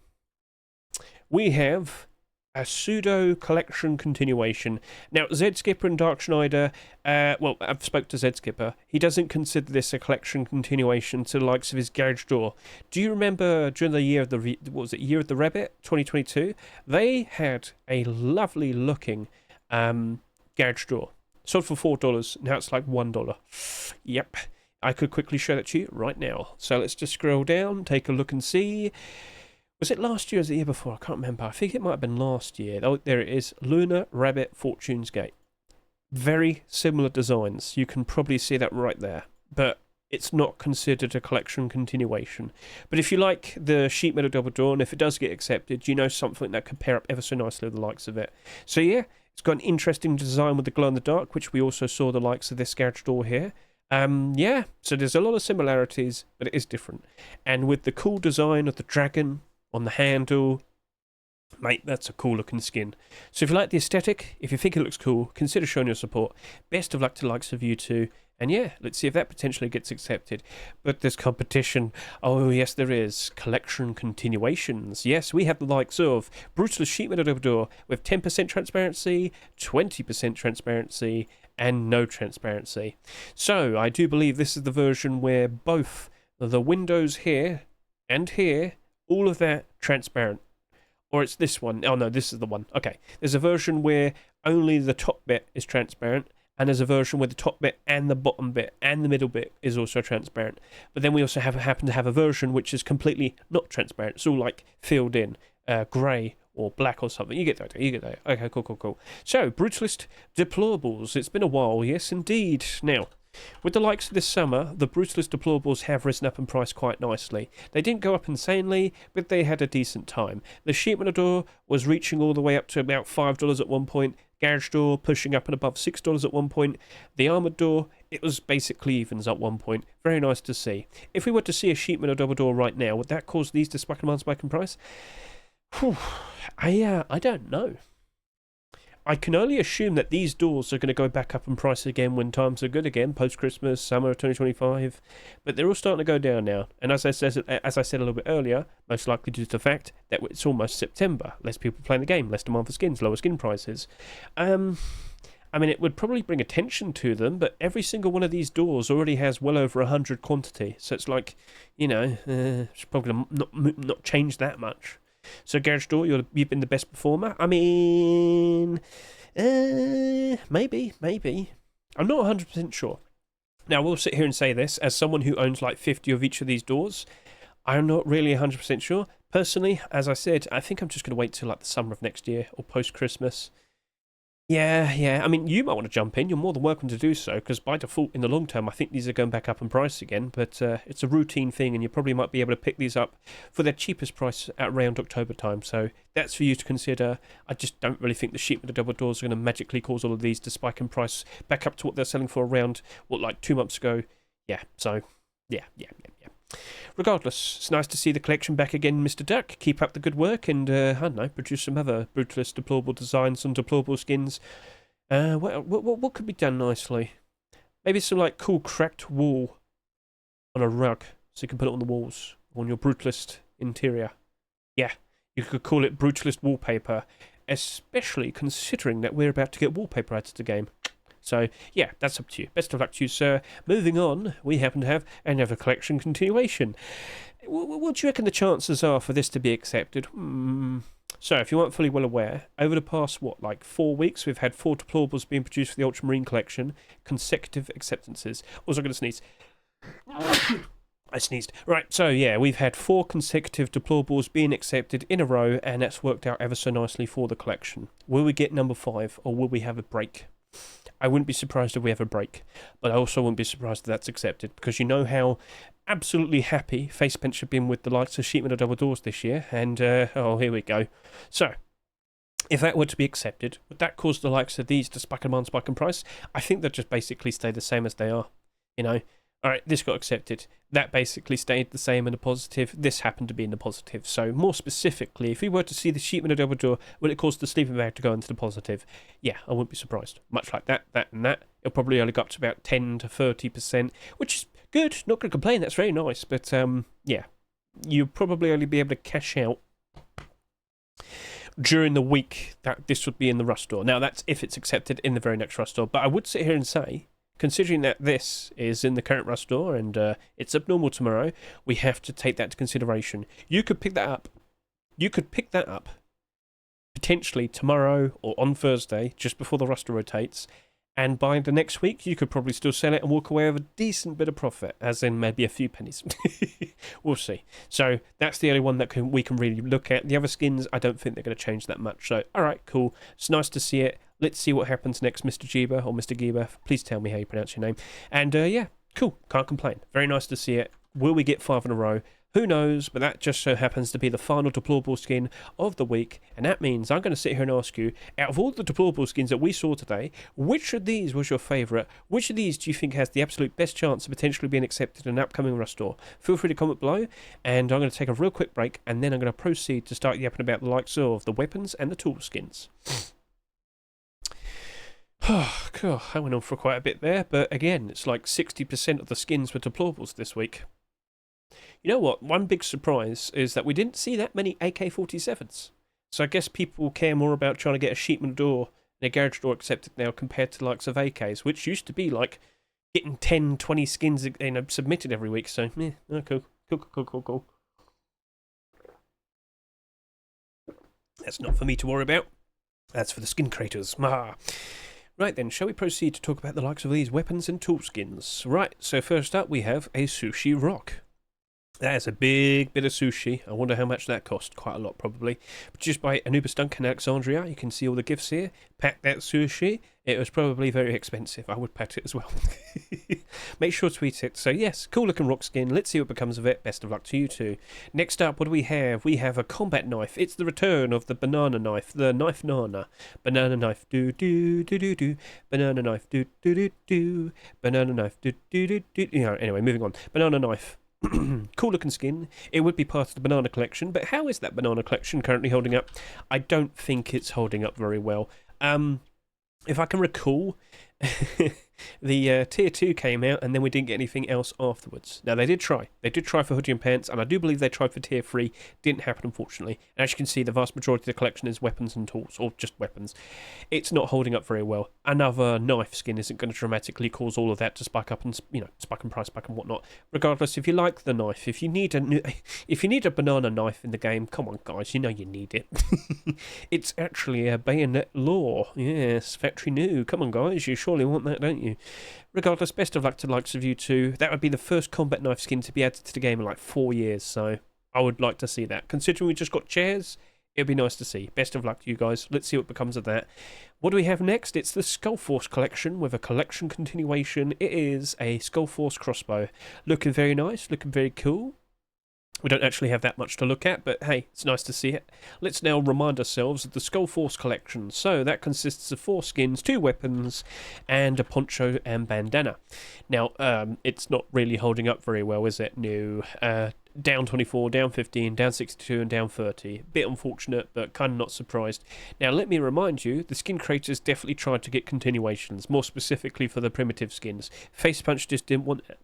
We have a pseudo collection continuation. Now, Zed Skipper and Dark Schneider, well, I've spoke to Zed Skipper. He doesn't consider this a collection continuation to the likes of his garage door. Do you remember during the year of the, Year of the Rabbit, 2022? They had a lovely looking garage door. Sold for $4. Now it's like $1. Yep. I could quickly show that to you right now. So let's just scroll down, take a look and see. Was it last year or the year before? I can't remember. I think it might have been last year. Oh, there it is. Lunar Rabbit Fortune's Gate. Very similar designs. You can probably see that right there. But it's not considered a collection continuation. But if you like the sheet metal double door, and if it does get accepted, you know something that could pair up ever so nicely with the likes of it. So yeah, it's got an interesting design with the glow in the dark, which we also saw the likes of this garage door here. Yeah, so there's a lot of similarities, but it is different. And with the cool design of the dragon on the handle, mate, that's a cool looking skin. So if you like the aesthetic, if you think it looks cool, consider showing your support. Best of luck to the likes of you two. And yeah, let's see if that potentially gets accepted. But there's competition. Oh yes, there is. Collection continuations. Yes, we have the likes of Brutalist sheet metal double door with 10% transparency, 20% transparency, and no transparency. So I do believe this is the version where both the windows here and here, all of that transparent. Or it's this one. Oh no, this is the one. Okay, there's a version where only the top bit is transparent, and there's a version where the top bit and the bottom bit and the middle bit is also transparent. But then we also happen to have a version which is completely not transparent. It's all like filled in, grey or black or something. You get that, you get that. Okay, cool. So, Brutalist Deployables. It's been a while, yes indeed. Now, with the likes of this summer, the Brutalist Deployables have risen up in price quite nicely. They didn't go up insanely, but they had a decent time. The sheet metal door was reaching all the way up to about $5 at one point. Garage door pushing up and above $6 at one point. The armoured door, it was basically evens at one point. Very nice to see. If we were to see a sheet metal double door right now, would that cause these to spike in price? Whew, I don't know. I can only assume that these doors are going to go back up in price again when times are good again, post-Christmas, summer of 2025. But they're all starting to go down now. And as I said a little bit earlier, most likely due to the fact that it's almost September. Less people playing the game, less demand for skins, lower skin prices. I mean, it would probably bring attention to them, but every single one of these doors already has well over 100 quantity. So it's like, you know, it's probably not change that much. So Garage Door, you've been the best performer. I mean, maybe. I'm not 100% sure. Now, we'll sit here and say this, as someone who owns like 50 of each of these doors, I'm not really 100% sure. Personally, as I said, I think I'm just going to wait till like the summer of next year or post-Christmas. Yeah. I mean, you might want to jump in. You're more than welcome to do so, because by default, in the long term, I think these are going back up in price again. But it's a routine thing, and you probably might be able to pick these up for their cheapest price at around October time. So that's for you to consider. I just don't really think the sheet with the double doors are going to magically cause all of these to spike in price back up to what they're selling for around, like 2 months ago. Yeah, so, yeah. Regardless, it's nice to see the collection back again, Mr. Duck. Keep up the good work and, I don't know, produce some other Brutalist deplorable designs, some deplorable skins. What could be done nicely? Maybe some, like, cool cracked wall on a rug, so you can put it on the walls, on your Brutalist interior. Yeah, you could call it Brutalist Wallpaper, especially considering that we're about to get wallpaper added to the game. So, yeah, that's up to you. Best of luck to you, sir. Moving on, we happen to have another collection continuation. What do you reckon the chances are for this to be accepted? So, if you weren't fully well aware, over the past, 4 weeks, we've had 4 deplorables being produced for the Ultramarine collection. Consecutive acceptances. Also going to sneeze. I sneezed. Right, so yeah, we've had 4 consecutive deplorables being accepted in a row, and that's worked out ever so nicely for the collection. Will we get number 5, or will we have a break? I wouldn't be surprised if we have a break, but I also wouldn't be surprised if that's accepted, because you know how absolutely happy Facepaint should have been with the likes of sheet metal double doors this year, and oh, here we go. So, if that were to be accepted, would that cause the likes of these to spike in price? I think they'd just basically stay the same as they are, you know. Alright, this got accepted. That basically stayed the same in the positive. This happened to be in the positive. So, more specifically, if we were to see the sheet metal double door, will it cause the sleeping bag to go into the positive? Yeah, I wouldn't be surprised. Much like that, and that. It'll probably only go up to about 10 to 30%, which is good. Not going to complain. That's very nice. But, yeah, you'll probably only be able to cash out during the week that this would be in the Rust store. Now, that's if it's accepted in the very next Rust store. But I would sit here and say, considering that this is in the current Rust store and it's abnormal tomorrow, we have to take that into consideration. You could pick that up. You could pick that up potentially tomorrow or on Thursday, just before the Rust store rotates, And by the next week, you could probably still sell it and walk away with a decent bit of profit, as in maybe a few pennies. We'll see. So that's the only one that we can really look at. The other skins, I don't think they're going to change that much. So, all right, cool. It's nice to see it. Let's see what happens next, Mr. Jeeba, or Mr. Geeba. Please tell me how you pronounce your name. And yeah, cool. Can't complain. Very nice to see it. Will we get 5 in a row? Who knows, but that just so happens to be the final deployable skin of the week, and that means I'm going to sit here and ask you, out of all the deployable skins that we saw today, which of these was your favourite? Which of these do you think has the absolute best chance of potentially being accepted in an upcoming rush store? Feel free to comment below, and I'm going to take a real quick break, and then I'm going to proceed to start yapping about the likes of the weapons and the tool skins. Oh, God, I went on for quite a bit there, but again, it's like 60% of the skins were deployables this week. You know what? One big surprise is that we didn't see that many AK47s. So I guess people care more about trying to get a sheepman door and a garage door accepted now compared to the likes of AKs, which used to be like getting 10, 20 skins submitted every week. So, yeah, oh, cool. That's not for me to worry about. That's for the skin creators. Right then, shall we proceed to talk about the likes of these weapons and tool skins? Right, so first up we have a sushi rock. That is a big bit of sushi. I wonder how much that cost. Quite a lot, probably. Produced by Anubis Duncan Alexandria. You can see all the gifts here. Pack that sushi. It was probably very expensive. I would pack it as well. Make sure to eat it. So yes, cool looking rock skin. Let's see what becomes of it. Best of luck to you two. Next up, what do we have? We have a combat knife. It's the return of the banana knife. The knife nana. Banana knife. Do do do do do. Banana knife. Do do do do. Banana knife. Do do do do. Anyway, moving on. Banana knife. Cool looking skin. It would be part of the banana collection, but how is that banana collection currently holding up? I don't think it's holding up very well. If I can recall, the tier 2 came out and then we didn't get anything else afterwards. Now they did try for Hoodie and Pants, and I do believe they tried for tier 3. Didn't happen, unfortunately. And as you can see, the vast majority of the collection is weapons and tools, or just weapons. It's not holding up very well. Another knife skin isn't going to dramatically cause all of that to spike up and, you know, spike in price, spike and whatnot. Regardless, if you like the knife, if you need a banana knife in the game, come on guys, you know you need it. It's actually a bayonet law. Yes, factory new. Come on guys, you surely want that, don't you? Regardless, best of luck to the likes of you two. That would be the first combat knife skin to be added to the game in like 4 years, so I would like to see that. Considering we just got chairs, it would be nice to see. Best of luck to you guys. Let's see what becomes of that. What do we have next? It's the SkullForce collection with a collection continuation. It is a SkullForce Crossbow. Looking very nice, looking very cool. We don't actually have that much to look at, but hey, it's nice to see it. Let's now remind ourselves of the SkullForce collection. So that consists of 4 skins, 2 weapons, and a poncho and bandana. Now, it's not really holding up very well, is it? No. Down 24, down 15, down 62, and down 30. Bit unfortunate, but kind of not surprised. Now, let me remind you, the skin creators definitely tried to get continuations, more specifically for the primitive skins. Face Punch just didn't want it.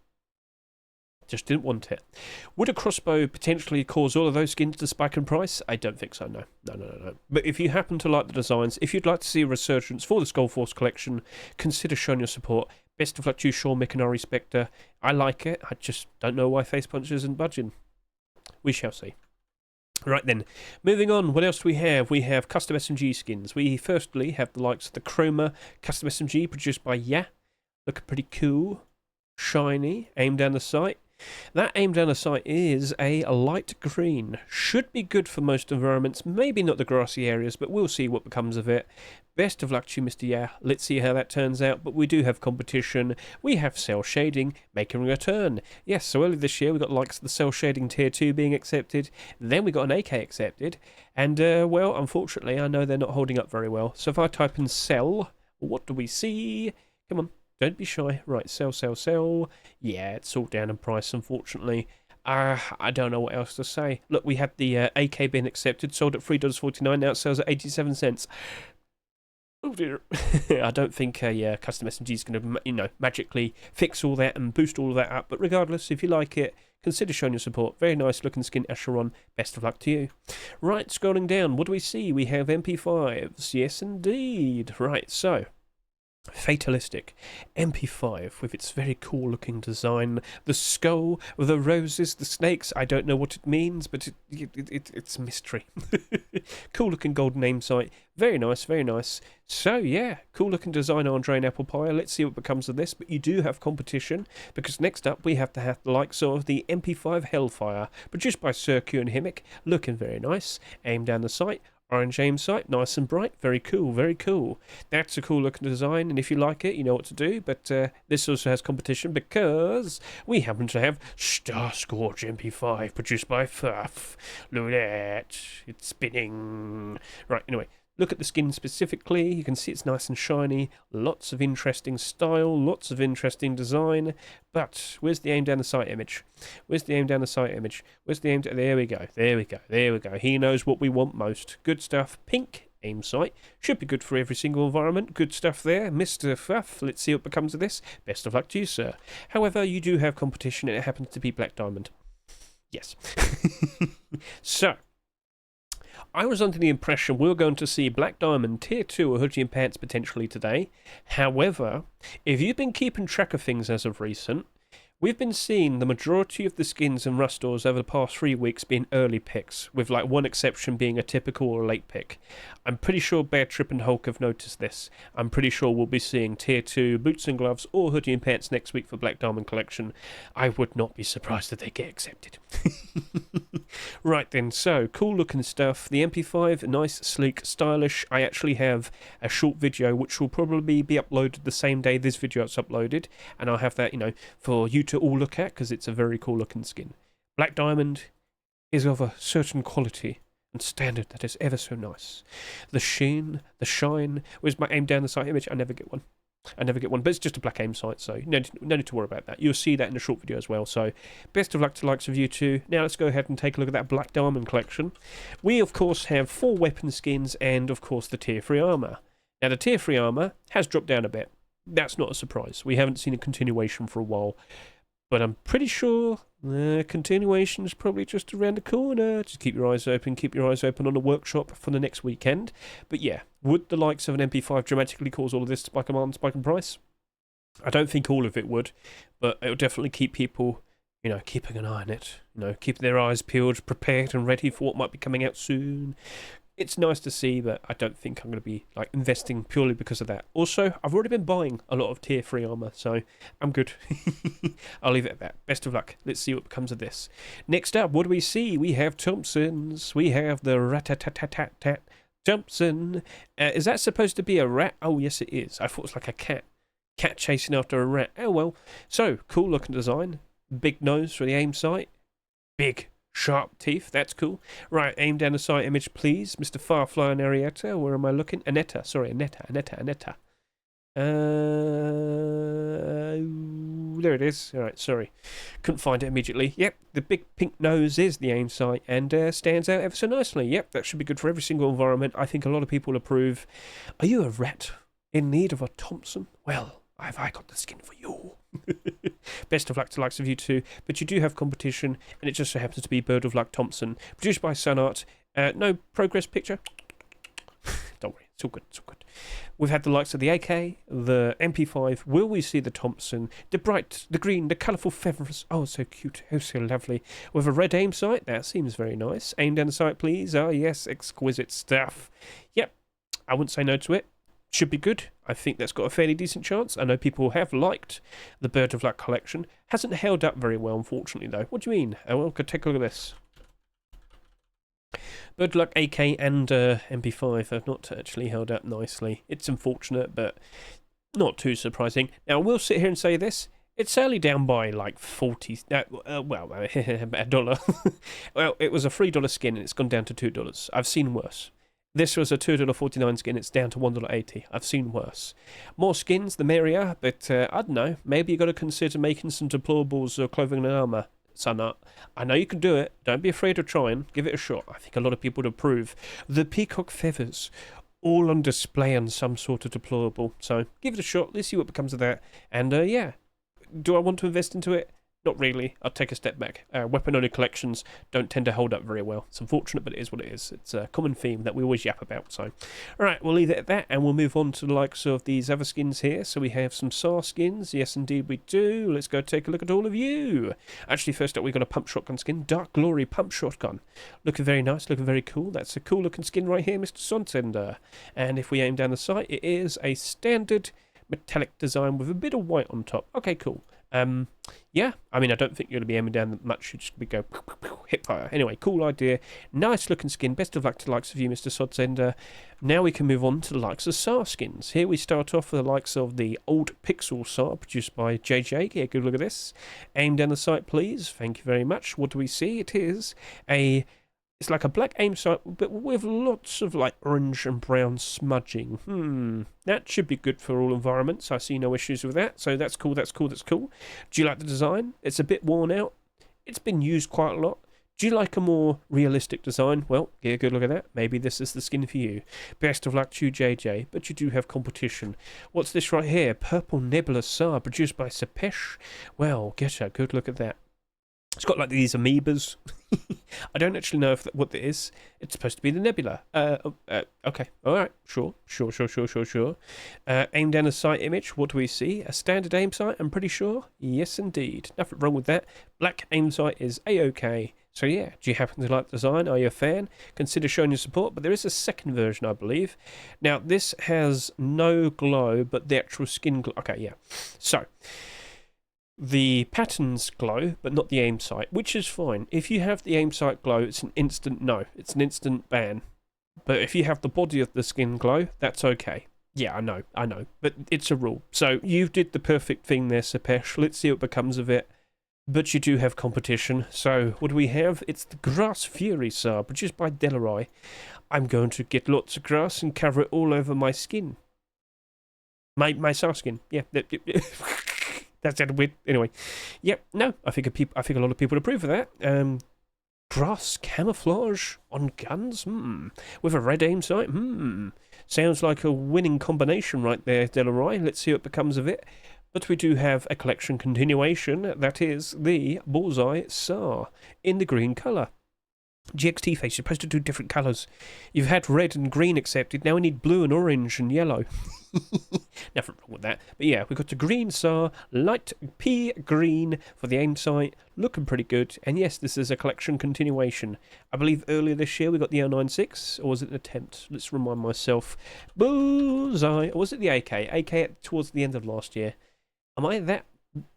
Would a crossbow potentially cause all of those skins to spike in price? I don't think so, no. No. But if you happen to like the designs, if you'd like to see a resurgence for the SkullForce collection, consider showing your support. Best of luck to you, Sean Mikanari Spectre. I like it, I just don't know why Face Punch isn't budging. We shall see. Right then, moving on, what else do we have? We have custom SMG skins. We firstly have the likes of the Chroma custom SMG produced by Ya. Looking pretty cool. Shiny, aim down the sight. That aim down the sight is a light green. Should be good for most environments, maybe not the grassy areas, but we'll see what becomes of it. Best of luck to you, Mr. Yeah. Let's see how that turns out, but we do have competition. We have cell shading making a return. Yes, so earlier this year we got likes of the cell shading tier 2 being accepted, then we got an AK accepted, and well, unfortunately, I know they're not holding up very well. So if I type in cell, what do we see? Come on. Don't be shy. Right, sell. Yeah, it's all down in price, unfortunately. I don't know what else to say. Look, we had the AK being accepted, sold at $3.49, now it sells at 87 cents. Oh dear. I don't think custom SMG is going to, magically fix all that and boost all of that up. But regardless, if you like it, consider showing your support. Very nice looking skin, Acheron. Best of luck to you. Right, scrolling down, what do we see? We have MP5s. Yes, indeed. Right, so fatalistic MP5 with its very cool looking design, the skull, the roses, the snakes. I don't know what it means, but it's a mystery. Cool looking golden aim sight, very nice, very nice. So yeah, cool looking design on Drain Apple Pie. Let's see what becomes of this, but you do have competition, because next up we have to have the likes of the MP5 Hellfire, produced by Cel and Himic, looking very nice. Aim down the sight, orange aim sight, nice and bright, very cool, very cool. That's a cool looking design, and if you like it, you know what to do, but this also has competition because we happen to have Starscorch MP5, produced by Fuff. Look at that, it's spinning. Right, anyway, look at the skin specifically, you can see it's nice and shiny, lots of interesting style, lots of interesting design, but where's the aim down the sight image? Where's the aim down the sight image? Where's the aim? There we go, there we go, there we go. He knows what we want most. Good stuff. Pink aim sight. Should be good for every single environment. Good stuff there. Mr. Fuff, let's see what becomes of this. Best of luck to you, sir. However, you do have competition, and it happens to be Black Diamond. Yes. So, I was under the impression we were going to see Black Diamond Tier 2 or Hoodie and Pants potentially today. However, if you've been keeping track of things as of recent, we've been seeing the majority of the skins and rustors over the past 3 weeks being early picks, with like one exception being a typical or late pick. I'm pretty sure Bear Trip and Hulk have noticed this. I'm pretty sure we'll be seeing Tier 2 boots and gloves or Hoodie and Pants next week for Black Diamond Collection. I would not be surprised if they get accepted. Right then, so cool looking stuff. The MP5, nice, sleek, stylish. I actually have a short video which will probably be uploaded the same day this video is uploaded, and I'll have that, you know, for you to all look at, because it's a very cool looking skin. Black Diamond is of a certain quality and standard that is ever so nice. The sheen, the shine. Where's my aim down the sight image? I never get one. I never get one, but it's just a black aim sight, so no need to worry about that. You'll see that in a short video as well, so best of luck to the likes of you two. Now let's go ahead and take a look at that Black Diamond collection. We, of course, have 4 weapon skins and, of course, the Tier 3 armour. Now, the Tier 3 armour has dropped down a bit. That's not a surprise. We haven't seen a continuation for a while, but I'm pretty sure the continuation is probably just around the corner. Just keep your eyes open on the workshop for the next weekend. But yeah, would the likes of an MP5 dramatically cause all of this spike in price? I don't think all of it would, but it will definitely keep people, you know, keeping an eye on it. You know, keeping their eyes peeled, prepared and ready for what might be coming out soon. It's nice to see, but I don't think I'm going to be like investing purely because of that. Also, I've already been buying a lot of Tier 3 armour, so I'm good. I'll leave it at that. Best of luck. Let's see what becomes of this. Next up, what do we see? We have Thompsons. We have the rat-tat-tat-tat-tat Thompson. Is that supposed to be a rat? Oh, yes, it is. I thought it was like a cat. Cat chasing after a rat. Oh, well. So, cool looking design. Big nose for the aim sight. Big sharp teeth, that's cool. Right, aim down the sight image, please. Mr. Farfly and Arietta, where am I looking? Anetta, sorry, Anetta. There it is. Alright, sorry. Couldn't find it immediately. Yep, the big pink nose is the aim sight and stands out ever so nicely. Yep, that should be good for every single environment. I think a lot of people approve. Are you a rat in need of a Thompson? Well, have I got the skin for you? Best of luck to the likes of you two, but you do have competition, and it just so happens to be Bird of Luck Thompson, produced by Sunart. No progress picture. Don't worry, it's all good, it's all good. We've had the likes of the AK, the MP5. Will we see the Thompson? The bright, the green, the colourful feathers. Oh, so cute, oh, so lovely. With a red aim sight, that seems very nice. Aim down the sight, please. Oh, yes, exquisite stuff. Yep, I wouldn't say no to it. Should be good. I think that's got a fairly decent chance. I know people have liked the Bird of Luck collection. Hasn't held up very well, unfortunately, though. What do you mean? Oh, well, could take a look at this. Bird of Luck AK and MP5 have not actually held up nicely. It's unfortunate, but not too surprising. Now, I will sit here and say this. It's only down by like 40, well, a dollar. Well, it was a $3 skin and it's gone down to $2. I've seen worse. This was a $2.49 skin, it's down to $1.80. I've seen worse. More skins, the merrier, but I don't know. Maybe you've got to consider making some deployables or clothing and armour, Sunart. I know you can do it. Don't be afraid of trying. Give it a shot. I think a lot of people would approve. The peacock feathers, all on display on some sort of deployable. So give it a shot. Let's see what becomes of that. And yeah, do I want to invest into it? not really. I'll take a step back. Weapon-only collections don't tend to hold up very well. It's unfortunate, but it is what it is. It's a common theme that we always yap about. So, all right, we'll leave it at that, and we'll move on to the likes of these other skins here. So we have some SAR skins. Yes, indeed, we do. Let's go take a look at all of you. Actually, first up, we've got a pump shotgun skin. Dark Glory pump shotgun. Looking very nice, looking very cool. That's a cool-looking skin right here, Mr. Sonsender. And if we aim down the sight, it is a standard metallic design with a bit of white on top. Okay, cool. Yeah, I mean, I don't think you're going to be aiming down that much. You're just going to go hip fire. Anyway, cool idea. Nice looking skin. Best of luck to the likes of you, Mr. Sodsender. Now we can move on to the likes of SAR skins. Here we start off with the likes of the old Pixel SAR produced by JJ. Yeah, good look at this. Aim down the sight, please. Thank you very much. What do we see? It is a... It's like a black aim sight, but with lots of like orange and brown smudging. That should be good for all environments. I see no issues with that. So that's cool, that's cool, that's cool. Do you like the design? It's a bit worn out. It's been used quite a lot. Do you like a more realistic design? Well, yeah, good look at that. Maybe this is the skin for you. Best of luck to you, JJ, but you do have competition. What's this right here? Purple Nebula SAR, produced by Sepesh. Well, get a good look at that. It's got like these amoebas. I don't actually know what it is. It's supposed to be the nebula. Okay, all right, sure. Aim down a sight image. What do we see? A standard aim sight, I'm pretty sure. Yes, indeed. Nothing wrong with that. Black aim sight is A-OK. So yeah, do you happen to like the design? Are you a fan? Consider showing your support, but there is a second version, I believe. Now, this has no glow, but the actual skin glow. Okay, yeah. So... the patterns glow, but not the aim sight, which is fine. If you have the aim sight glow, it's an instant no. It's an instant ban. But if you have the body of the skin glow, that's okay. Yeah, I know. But it's a rule. So you did the perfect thing there, Sepesh. Let's see what becomes of it. But you do have competition. So what do we have? It's the Grass Fury SAR, produced by Delarai. I'm going to get lots of grass and cover it all over my skin. My SAR skin. Yeah. That sounded weird. Anyway, yep. No, I think a lot of people approve of that. Grass camouflage on guns. With a red aim sight. Sounds like a winning combination right there, Delarai. Let's see what becomes of it. But we do have a collection continuation. That is the Bullseye SAR in the green colour. GXT face, you're supposed to do different colours. You've had red and green accepted, now we need blue and orange and yellow. Nothing wrong with that. But yeah, we've got the green SAR, light pea green for the aim sight, looking pretty good. And yes, this is a collection continuation. I believe earlier this year we got the L96, or was it an attempt? Let's remind myself. Bullseye, or was it the AK? AK towards the end of last year. Am I that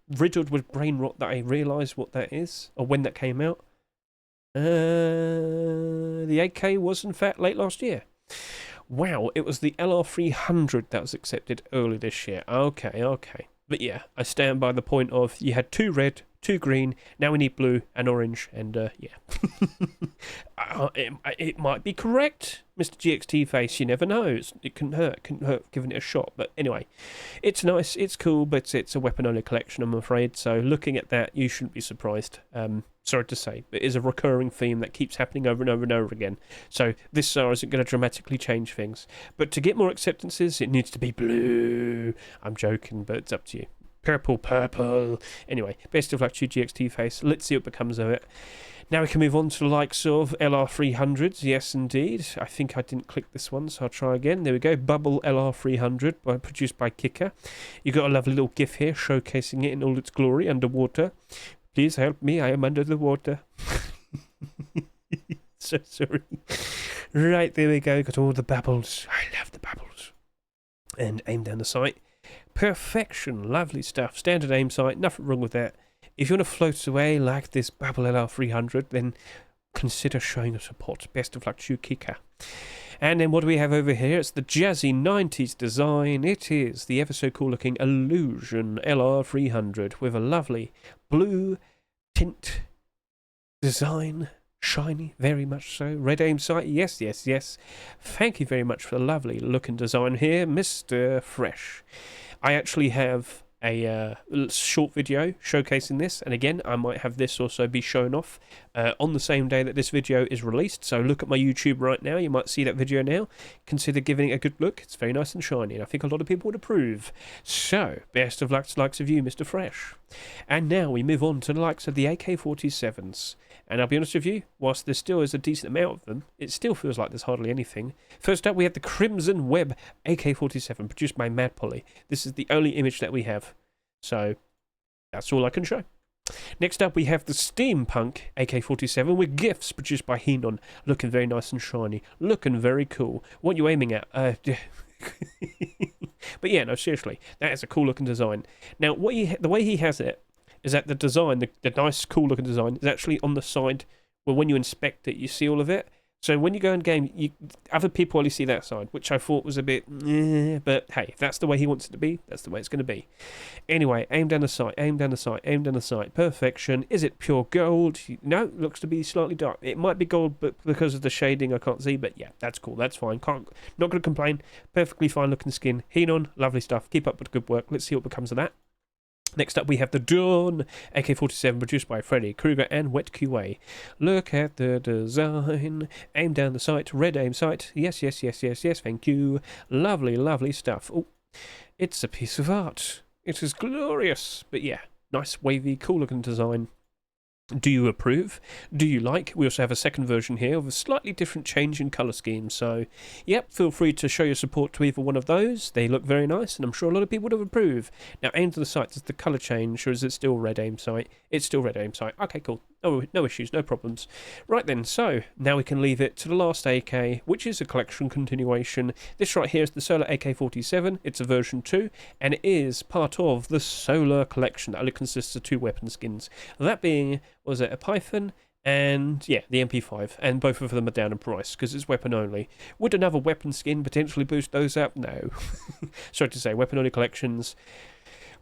riddled with brain rot that I realise what that is, or when that came out? The AK was in fact late last year. Wow, it was the LR300 that was accepted early this year. Okay. But yeah, I stand by the point of you had 2 red, 2 green, now we need blue and orange, and yeah. It might be correct, Mr. GXT face, you never know. It couldn't hurt giving it a shot. But anyway, it's nice, it's cool, but it's a weapon-only collection, I'm afraid. So looking at that, you shouldn't be surprised. Sorry to say, but it is a recurring theme that keeps happening over and over and over again. So this SAR isn't going to dramatically change things. But to get more acceptances, it needs to be blue. I'm joking, but it's up to you. Purple. Anyway, best of luck to you, GXT face. Let's see what becomes of it. Now we can move on to the likes of LR300s. Yes, indeed. I think I didn't click this one, so I'll try again. There we go. Bubble LR300, produced by Kicker. You've got a lovely little GIF here showcasing it in all its glory underwater. Please help me, I am under the water. So sorry. Right, there we go. Got all the bubbles. I love the bubbles. And aim down the sight. Perfection. Lovely stuff. Standard aim sight. Nothing wrong with that. If you want to float away like this Bubble LR300, then consider showing us support. Best of luck to you, Kicker. And then what do we have over here? It's the jazzy 90s design. It is the ever so cool looking Illusion LR300 with a lovely blue tint design. Shiny, very much so. Red aim sight, yes. Thank you very much for the lovely looking design here, Mr. Fresh. I actually have a short video showcasing this, and again I might have this also be shown off on the same day that this video is released. So look at my YouTube right now, you might see that video now. Consider giving it a good look. It's very nice and shiny, and I think a lot of people would approve. So best of luck to the likes of you, Mr. Fresh. And now we move on to the likes of the AK47s. And I'll be honest with you, whilst there still is a decent amount of them, it still feels like there's hardly anything. First up, we have the Crimson Web AK47, produced by Mad Polly. This is the only image that we have, so that's all I can show. Next up, we have the Steampunk AK47 with gifts, produced by Henon. Looking very nice and shiny. Looking very cool. What are you aiming at? But yeah, no, seriously, that is a cool looking design. Now, the way he has it is that the design, the nice, cool looking design, is actually on the side where when you inspect it, you see all of it. So when you go in game, other people only see that side, which I thought was a bit, but hey, if that's the way he wants it to be, that's the way it's going to be. Anyway, aim down the sight, aim down the sight, aim down the sight. Perfection. Is it pure gold? No, it looks to be slightly dark. It might be gold, but because of the shading, I can't see. But yeah, that's cool. That's fine. Not going to complain. Perfectly fine looking skin. Henon, lovely stuff. Keep up with the good work. Let's see what becomes of that. Next up, we have the Dawn AK-47, produced by Freddy Krueger and Wet QA. Look at the design. Aim down the sight. Red aim sight. Yes, yes, yes, yes, yes. Thank you. Lovely, lovely stuff. Oh, it's a piece of art. It is glorious. But yeah, nice, wavy, cool-looking design. Do you approve? Do you like? We also have a second version here of a slightly different change in colour scheme. So, yep, feel free to show your support to either one of those. They look very nice, and I'm sure a lot of people would approve. Now, aim to the sight. Does the colour change, or is it still red aim sight? It's still red aim sight. Okay, cool. Oh, no issues, no problems. Right then, so now we can leave it to the last AK, which is a collection continuation. This right here is the Solar AK-47. It's a version 2, and it is part of the Solar collection that only consists of 2 weapon skins. That being, was it a Python? And yeah, the MP5, and both of them are down in price because it's weapon only. Would another weapon skin potentially boost those up? No. Sorry to say, weapon only collections.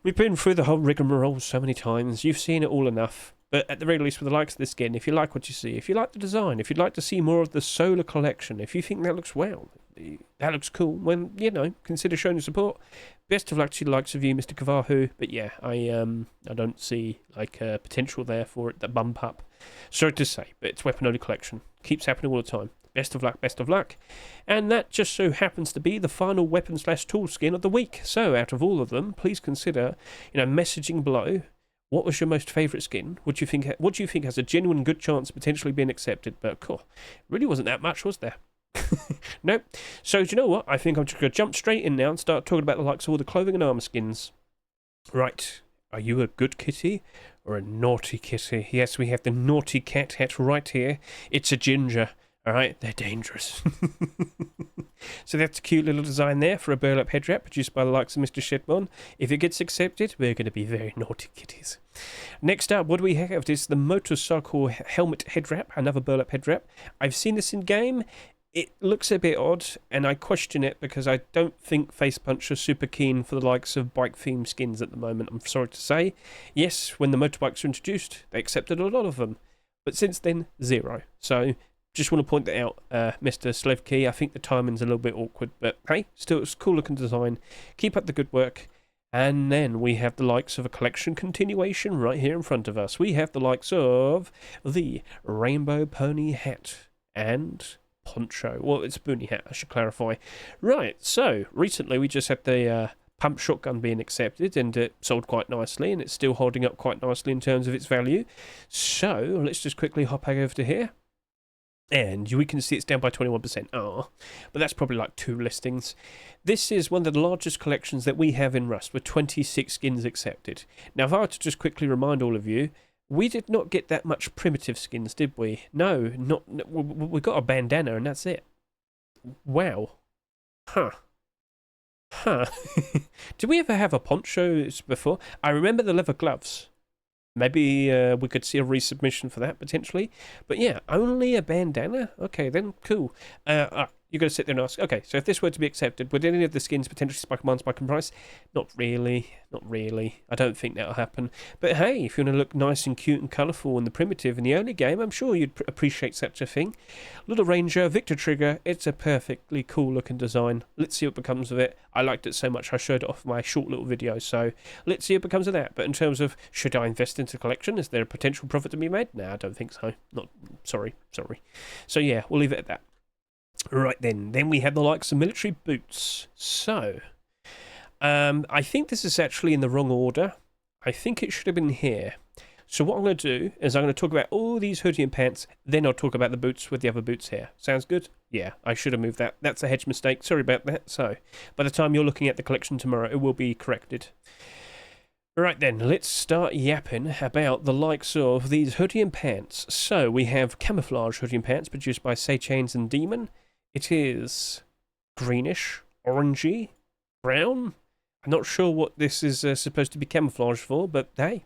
We've been through the whole rigmarole so many times. You've seen it all enough. But at the very least, with the likes of this skin, if you like what you see, if you like the design, if you'd like to see more of the Solar collection, if you think that looks that looks cool, well, you know, consider showing your support. Best of luck to the likes of you, Mr. Kavahu. But yeah, I don't see like potential there for it to bump up. Sorry to say, but it's weapon only collection. Keeps happening all the time. Best of luck, best of luck. And that just so happens to be the final weapon/tool skin of the week. So out of all of them, please consider, messaging below. What was your most favourite skin? What do you think has a genuine good chance of potentially being accepted? But cool, really wasn't that much, was there? Nope. So do you know what? I think I'm just going to jump straight in now and start talking about the likes of all the clothing and armour skins. Right. Are you a good kitty or a naughty kitty? Yes, we have the naughty cat hat right here. It's a ginger. Alright, they're dangerous. So that's a cute little design there for a burlap head wrap produced by the likes of Mr. Shedmon. If it gets accepted, we're going to be very naughty kitties. Next up, what do we have? This is the motorcycle helmet head wrap, another burlap head wrap. I've seen this in game. It looks a bit odd, and I question it because I don't think Face Punch are super keen for the likes of bike-themed skins at the moment, I'm sorry to say. Yes, when the motorbikes were introduced, they accepted a lot of them. But since then, 0. So just want to point that out, Mr. Slevkey. I think the timing's a little bit awkward, but hey, still it's a cool looking design. Keep up the good work. And then we have the likes of a collection continuation right here in front of us. We have the likes of the Rainbow Pony hat and Poncho. Well, it's a Boonie hat, I should clarify. Right, so recently we just had the pump shotgun being accepted, and it sold quite nicely, and it's still holding up quite nicely in terms of its value. So let's just quickly hop over to here. And we can see it's down by 21%. Oh, but that's probably like 2 listings. This is one of the largest collections that we have in Rust, with 26 skins accepted. Now, if I were to just quickly remind all of you, we did not get that much primitive skins, did we? No, we got a bandana, and that's it. Wow. Huh. Did we ever have a poncho before? I remember the leather gloves. Maybe we could see a resubmission for that, potentially. But yeah, only a bandana? Okay, then, cool. You've got to sit there and ask, okay, so if this were to be accepted, would any of the skins potentially spike command, spike in price? Not really. Not really. I don't think that'll happen. But hey, if you want to look nice and cute and colourful and the primitive in the early game, I'm sure you'd appreciate such a thing. Little Ranger, Victor Trigger, it's a perfectly cool looking design. Let's see what becomes of it. I liked it so much I showed it off my short little video, so let's see what becomes of that. But in terms of, should I invest into the collection? Is there a potential profit to be made? No, I don't think so. Not, sorry. So yeah, we'll leave it at that. Right then we have the likes of military boots. So, I think this is actually in the wrong order. I think it should have been here. So what I'm going to do is I'm going to talk about all these hoodie and pants, then I'll talk about the boots with the other boots here. Sounds good? Yeah, I should have moved that. That's a Hedge mistake. Sorry about that. So, by the time you're looking at the collection tomorrow, it will be corrected. Right then, let's start yapping about the likes of these hoodie and pants. So, we have camouflage hoodie and pants produced by Say Chains and Demon. It is greenish, orangey, brown. I'm not sure what this is supposed to be camouflage for, but hey,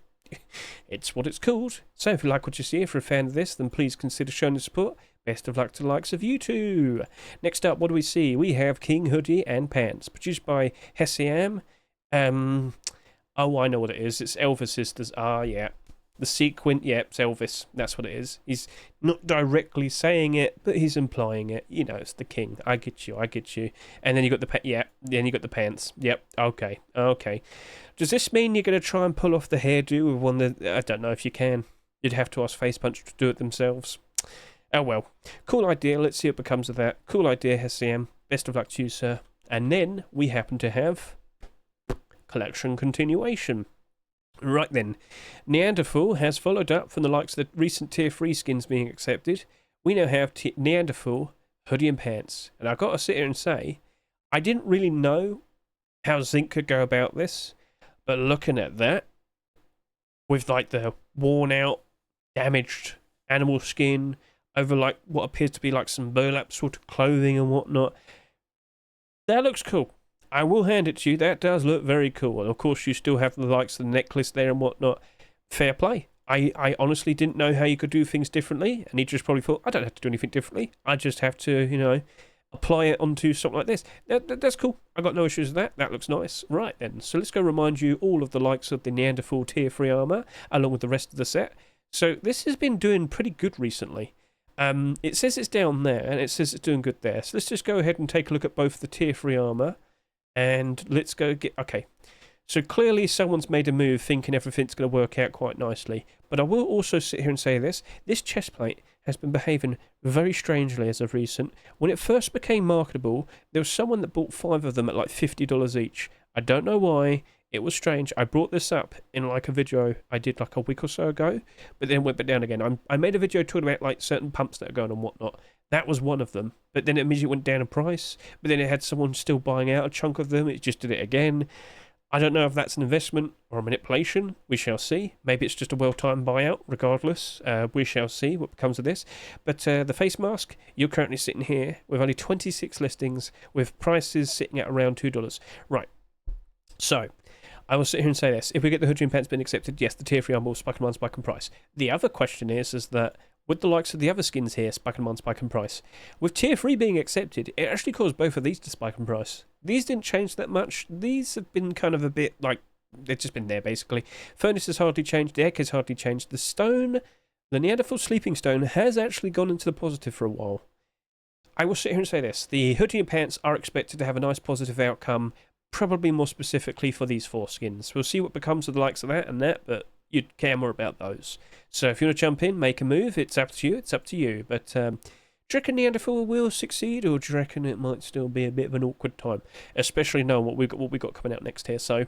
it's what it's called. So if you like what you see, if you're a fan of this, then please consider showing your support. Best of luck to the likes of you too. Next up, what do we see? We have King Hoodie and Pants, produced by Hedge. Oh, I know what it is. It's Elvis Sisters. Ah, yeah. The sequin, yeah, it's Elvis. That's what it is. He's not directly saying it, but he's implying it. You know, it's the king. I get you. And then you got the then you got the pants. Yep. Okay. Does this mean you're going to try and pull off the hairdo with one that I don't know if you can. You'd have to ask Face Punch to do it themselves. Oh well. Cool idea. Let's see what becomes of that. Cool idea, SCM. Best of luck to you, sir. And then we happen to have collection continuation. Right then, Neanderthal has followed up from the likes of the recent tier 3 skins being accepted. We now have Neanderthal, hoodie and pants. And I've got to sit here and say, I didn't really know how Zinc could go about this, but looking at that, with like the worn out, damaged animal skin over like what appears to be like some burlap sort of clothing and whatnot, that looks cool. I will hand it to you, that does look very cool. And of course you still have the likes of the necklace there and whatnot. Fair play. I honestly didn't know how you could do things differently, and he just probably thought, I don't have to do anything differently. I just have to, you know, apply it onto something like this. That's cool. I got no issues with that. That looks nice. Right then, so let's go remind you all of the likes of the Neanderthal tier 3 armour, along with the rest of the set. So this has been doing pretty good recently. It says it's down there, and it says it's doing good there. So let's just go ahead and take a look at both the tier 3 armour. And let's go get... Okay, so clearly someone's made a move thinking everything's going to work out quite nicely. But I will also sit here and say this. This chest plate has been behaving very strangely as of recent. When it first became marketable, there was someone that bought 5 of them at like $50 each. I don't know why. It was strange. I brought this up in like a video I did like a week or so ago, but then went back down again. I made a video talking about like certain pumps that are going on and whatnot. That was one of them, but then it immediately went down in price. But then it had someone still buying out a chunk of them. It just did it again. I don't know if that's an investment or a manipulation. We shall see. Maybe it's just a well-timed buyout. Regardless, we shall see what becomes of this. But the face mask, you're currently sitting here with only 26 listings, with prices sitting at around $2. Right. So I will sit here and say this. If we get the hoodie and pants being accepted, yes, the tier 3 armor will spike and spike in price. The other question is that with the likes of the other skins here, spike and spike in price. With tier 3 being accepted, it actually caused both of these to spike in price. These didn't change that much. These have been kind of a bit like, they've just been there basically. Furnace has hardly changed, the egg has hardly changed. The stone, the Neanderthal sleeping stone, has actually gone into the positive for a while. I will sit here and say this. The hoodie and pants are expected to have a nice positive outcome, probably more specifically for these 4 skins. We'll see what becomes of the likes of that and that, but you'd care more about those. So if you want to jump in, make a move, it's up to you, But do you reckon Neanderthal will succeed, or do you reckon it might still be a bit of an awkward time? Especially knowing what we got coming out next here. So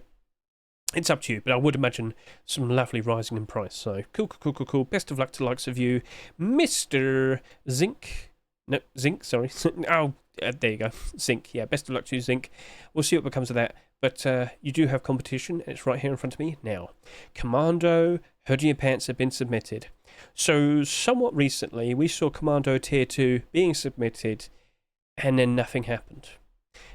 it's up to you, but I would imagine some lovely rising in price. So cool. Best of luck to the likes of you, Mr. Zinc. No, Zinc, sorry. Oh, there you go. Zinc, yeah, best of luck to you, Zinc. We'll see what becomes of that. But you do have competition, and it's right here in front of me now. Commando, hoodie and pants have been submitted. So, somewhat recently, we saw Commando Tier 2 being submitted, and then nothing happened.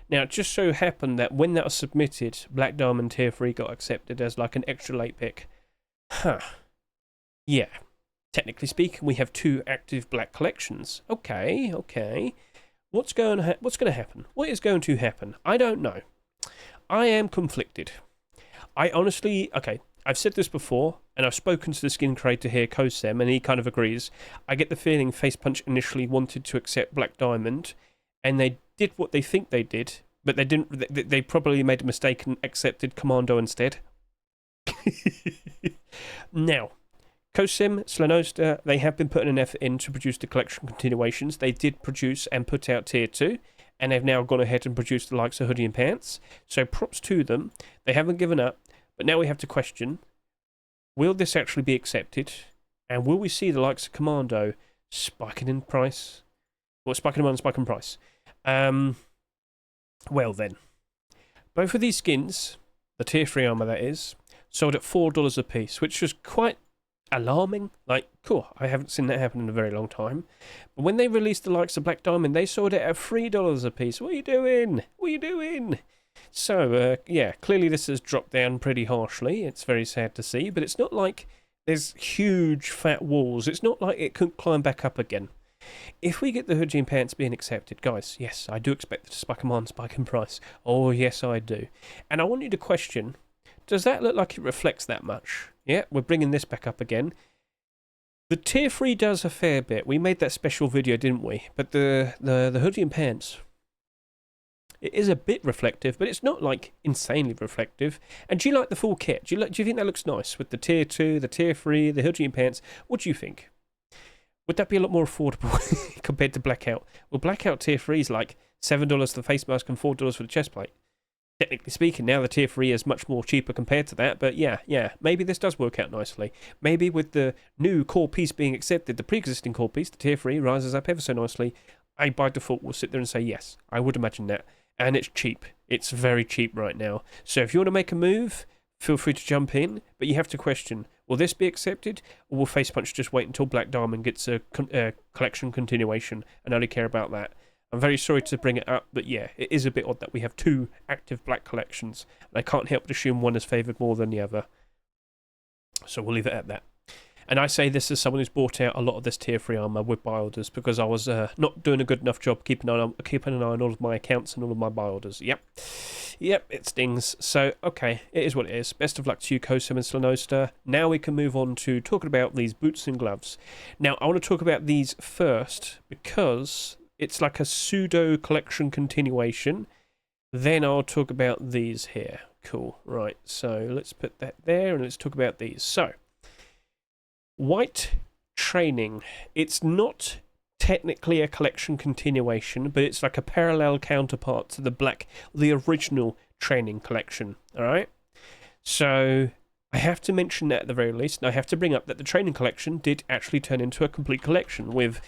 Now, it just so happened that when that was submitted, Black Diamond Tier 3 got accepted as like an extra late pick. Huh. Yeah. Technically speaking, we have 2 active black collections. Okay. What's going to happen? What is going to happen? I don't know. I am conflicted. I honestly, okay, I've said this before, and I've spoken to the skin creator here, Kosem, and he kind of agrees. I get the feeling Facepunch initially wanted to accept Black Diamond, and they did what they think they did, but they didn't. They probably made a mistake and accepted Commando instead. Now, Kosem, Slanosta, they have been putting an effort in to produce the collection continuations. They did produce and put out Tier 2, and they've now gone ahead and produced the likes of Hoodie and Pants. So props to them. They haven't given up, but now we have to question, will this actually be accepted? And will we see the likes of Commando spiking in price? Or spiking in spiking price? Well then, both of these skins, the Tier 3 armour that is, sold at $4 a piece, which was quite alarming. Like, cool, I haven't seen that happen in a very long time. But when they released the likes of Black Diamond, they sold it at $3 a piece. What are you doing? What are you doing? So, yeah, clearly this has dropped down pretty harshly. It's very sad to see, but it's not like there's huge fat walls. It's not like it couldn't climb back up again. If we get the Hoodie and Pants being accepted, guys, yes, I do expect to spike them on, spike in price. Oh, yes, I do. And I want you to question, does that look like it reflects that much? Yeah, we're bringing this back up again. The Tier 3 does a fair bit. We made that special video, didn't we? But the Hoodie and Pants, it is a bit reflective, but it's not like insanely reflective. And do you like the full kit? Do you think that looks nice with the Tier 2, the Tier 3, the Hoodie and Pants? What do you think? Would that be a lot more affordable compared to Blackout? Well, Blackout Tier 3 is like $7 for the face mask and $4 for the chest plate. Technically speaking, now the Tier 3 is much more cheaper compared to that, but yeah, maybe this does work out nicely. Maybe with the new core piece being accepted, the pre-existing core piece, the Tier 3, rises up ever so nicely. I, by default, will sit there and say yes. I would imagine that. And it's cheap. It's very cheap right now. So if you want to make a move, feel free to jump in, but you have to question, will this be accepted, or will Facepunch just wait until Black Diamond gets a collection continuation and only care about that? I'm very sorry to bring it up, but yeah, it is a bit odd that we have two active black collections, and I can't help but assume one is favoured more than the other. So we'll leave it at that. And I say this as someone who's bought out a lot of this Tier 3 armour with buy orders because I was not doing a good enough job keeping an eye on all of my accounts and all of my buy orders. Yep, it stings. So, okay, it is what it is. Best of luck to you, Kosem and Slanosta. Now we can move on to talking about these boots and gloves. Now, I want to talk about these first because it's like a pseudo collection continuation. Then I'll talk about these here. Cool, right, so let's put that there and let's talk about these. So, White Training. It's not technically a collection continuation, but it's like a parallel counterpart to the original Training collection, alright? So, I have to mention that at the very least, and I have to bring up that the Training collection did actually turn into a complete collection with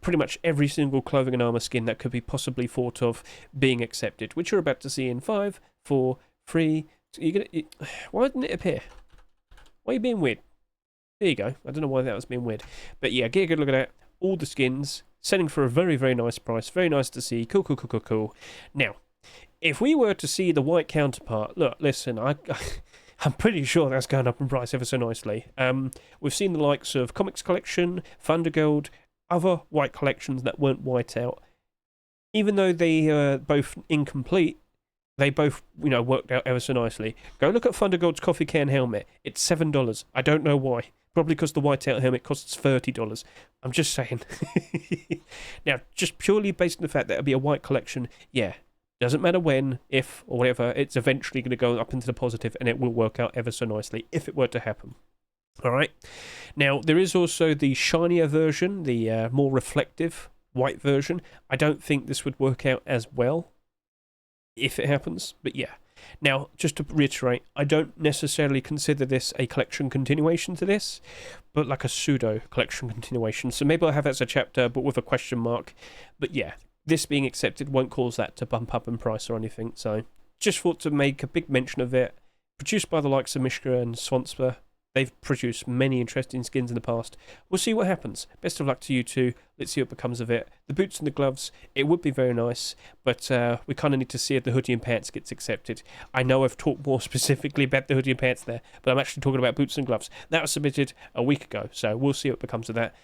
pretty much every single clothing and armour skin that could be possibly thought of being accepted, which you're about to see in 5, 4, 3... Why didn't it appear? Why are you being weird? There you go. I don't know why that was being weird. But yeah, get a good look at that. All the skins, selling for a very, very nice price. Very nice to see. Cool. Now, if we were to see the white counterpart, look, listen, I'm pretty sure that's going up in price ever so nicely. We've seen the likes of Comics Collection, Thundergold, other white collections that weren't white out. Even though they are both incomplete, they both, worked out ever so nicely. Go look at Thundergold's coffee can helmet. It's $7. I don't know why. Probably because the whiteout helmet costs $30. I'm just saying. Now, just purely based on the fact that it'll be a white collection, yeah, doesn't matter when, if, or whatever, it's eventually going to go up into the positive and it will work out ever so nicely if it were to happen. Alright? Now, there is also the shinier version, the more reflective white version. I don't think this would work out as well if it happens, but yeah. Now, just to reiterate, I don't necessarily consider this a collection continuation to this, but like a pseudo collection continuation. So maybe I'll have it as a chapter, but with a question mark. But yeah, this being accepted won't cause that to bump up in price or anything. So just thought to make a big mention of it. Produced by the likes of Mishka and Swansper. They've produced many interesting skins in the past. We'll see what happens. Best of luck to you two. Let's see what becomes of it. The boots and the gloves, it would be very nice, but we kind of need to see if the Hoodie and Pants gets accepted. I know I've talked more specifically about the Hoodie and Pants there, but I'm actually talking about boots and gloves. That was submitted a week ago, so we'll see what becomes of that.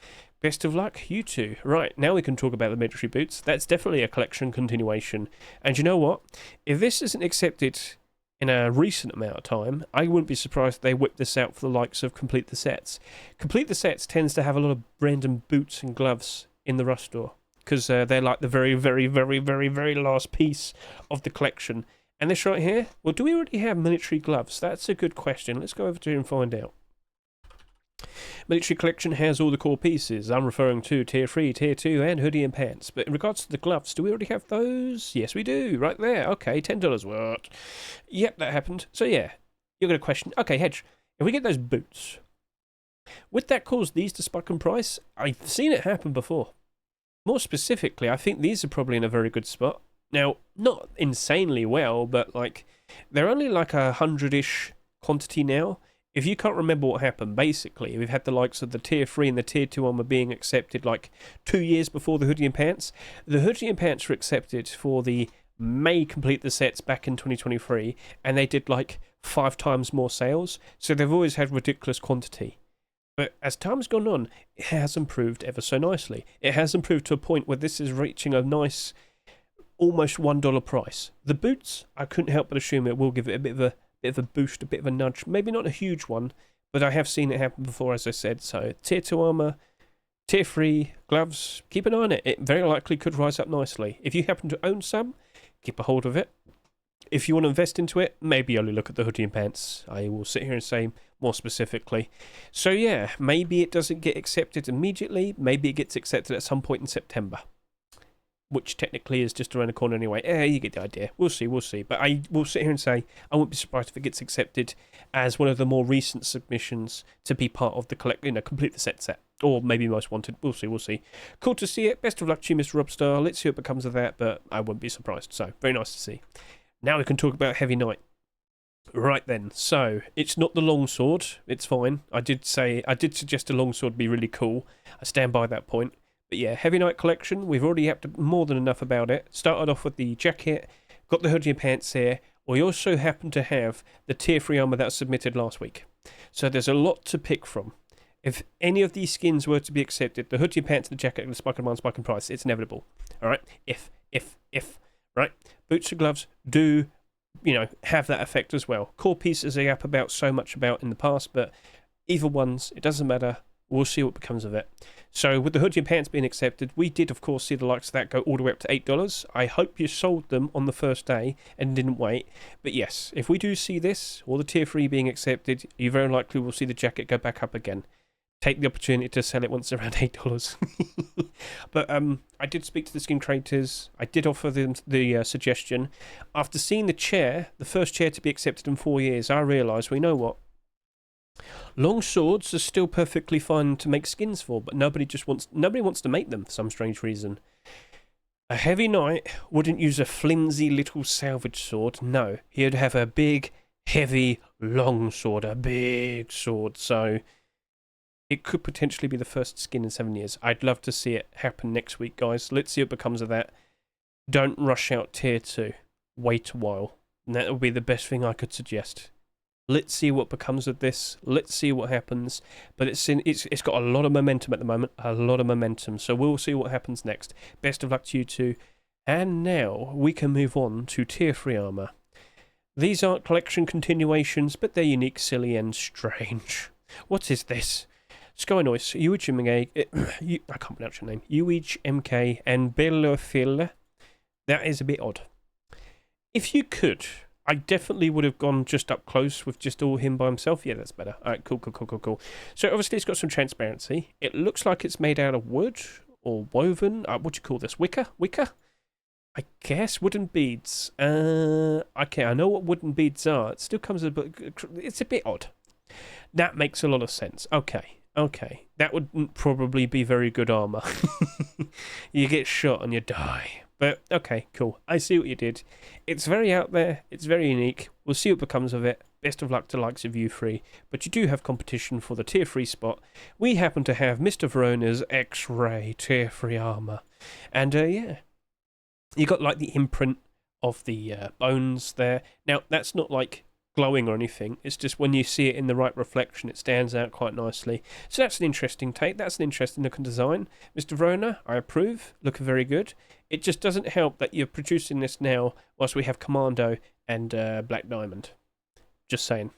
Best of luck, you two. Right, now we can talk about the military boots. That's definitely a collection continuation. And you know what? If this isn't accepted in a recent amount of time, I wouldn't be surprised if they whip this out for the likes of Complete the Sets. Complete the Sets tends to have a lot of random boots and gloves in the rush store, because they're like the very, very, very, very, very last piece of the collection. And this right here, well, do we already have military gloves? That's a good question. Let's go over to here and find out. Military collection has all the core pieces. I'm referring to Tier 3, Tier 2, and hoodie and pants. But in regards to the gloves, do we already have those? Yes, we do. Right there. Okay, $10. What? Yep, that happened. So yeah, you're going to question, okay, Hedge, if we get those boots, would that cause these to spike in price? I've seen it happen before. More specifically, I think these are probably in a very good spot. Now, not insanely well, but like, they're only like 100-ish quantity now. If you can't remember what happened, basically, we've had the likes of the Tier 3 and the Tier 2 armor being accepted like 2 years before the hoodie and pants. The hoodie and pants were accepted for the May Complete the Sets back in 2023, and they did like 5 times more sales, so they've always had ridiculous quantity. But as time's gone on, it has improved ever so nicely. It has improved to a point where this is reaching a nice, almost $1 price. The boots, I couldn't help but assume it will give it a bit of a boost, a bit of a nudge. Maybe not a huge one, but I have seen it happen before, as I said. So Tier 2 armor, Tier 3 gloves, keep an eye on it. It very likely could rise up nicely. If you happen to own some, keep a hold of it. If you want to invest into it, maybe only look at the hoodie and pants. I will sit here and say more specifically. So yeah, maybe it doesn't get accepted immediately. Maybe it gets accepted at some point in September, which technically is just around the corner anyway. You get the idea. We'll see, we'll see. But I will sit here and say I won't be surprised if it gets accepted as one of the more recent submissions to be part of the Complete the set. Or maybe Most Wanted. We'll see, we'll see. Cool to see it. Best of luck to you, Mr. Robstar. Let's see what becomes of that, but I wouldn't be surprised. So, very nice to see. Now we can talk about Heavy Knight. Right then, so it's not the longsword. It's fine. I did suggest a longsword be really cool. I stand by that point. But yeah, Heavy Knight collection, we've already had more than enough about it. Started off with the jacket, got the hoodie and pants here. We also happen to have the Tier 3 armor that was submitted last week. So there's a lot to pick from. If any of these skins were to be accepted, the hoodie and pants, the jacket, and the spike and spike in price, it's inevitable. Alright? If. Right? Boots and gloves do, have that effect as well. Core pieces are up about so much about in the past, but either ones, it doesn't matter. We'll see what becomes of it. So with the hoodie and pants being accepted, we did of course see the likes of that go all the way up to $8. I hope you sold them on the first day and didn't wait. But yes, if we do see this, or the Tier 3 being accepted, you very likely will see the jacket go back up again. Take the opportunity to sell it once around $8. But I did speak to the skin creators. I did offer them the suggestion. After seeing the chair, the first chair to be accepted in 4 years, I realised, you know what? Long swords are still perfectly fine to make skins for, but nobody wants to make them for some strange reason. A Heavy Knight wouldn't use a flimsy little salvage sword. No, he'd have a big, heavy, long sword, a big sword. So it could potentially be the first skin in 7 years. I'd love to see it happen next week, guys. Let's see what becomes of that. Don't rush out Tier 2. Wait a while. And that would be the best thing I could suggest. Let's see what becomes of this. Let's see what happens. But it's got a lot of momentum at the moment. A lot of momentum. So we'll see what happens next. Best of luck to you two. And now we can move on to Tier 3 armor. These aren't collection continuations, but they're unique, silly, and strange. What is this? Sky Noise, UHMK, I can't pronounce your name. UHMK and Bellofil. That is a bit odd. If you could, I definitely would have gone just up close with just all him by himself. Yeah, that's better. Alright, cool. So obviously it's got some transparency. It looks like it's made out of wood or woven. What do you call this? Wicker? I guess wooden beads. Okay, I know what wooden beads are. It still comes it's a bit odd. That makes a lot of sense. Okay, that wouldn't probably be very good armor. You get shot and you die. But, okay, cool. I see what you did. It's very out there. It's very unique. We'll see what becomes of it. Best of luck to likes of you three. But you do have competition for the Tier 3 spot. We happen to have Mr. Verona's X-Ray Tier 3 armor. And, yeah. You got, like, the imprint of the bones there. Now, that's not, like, glowing or anything. It's just when you see it in the right reflection, it stands out quite nicely. So that's an interesting take. That's an interesting looking design. Mr. Verona, I approve. Looking very good. It just doesn't help that you're producing this now whilst we have Commando and Black Diamond. Just saying.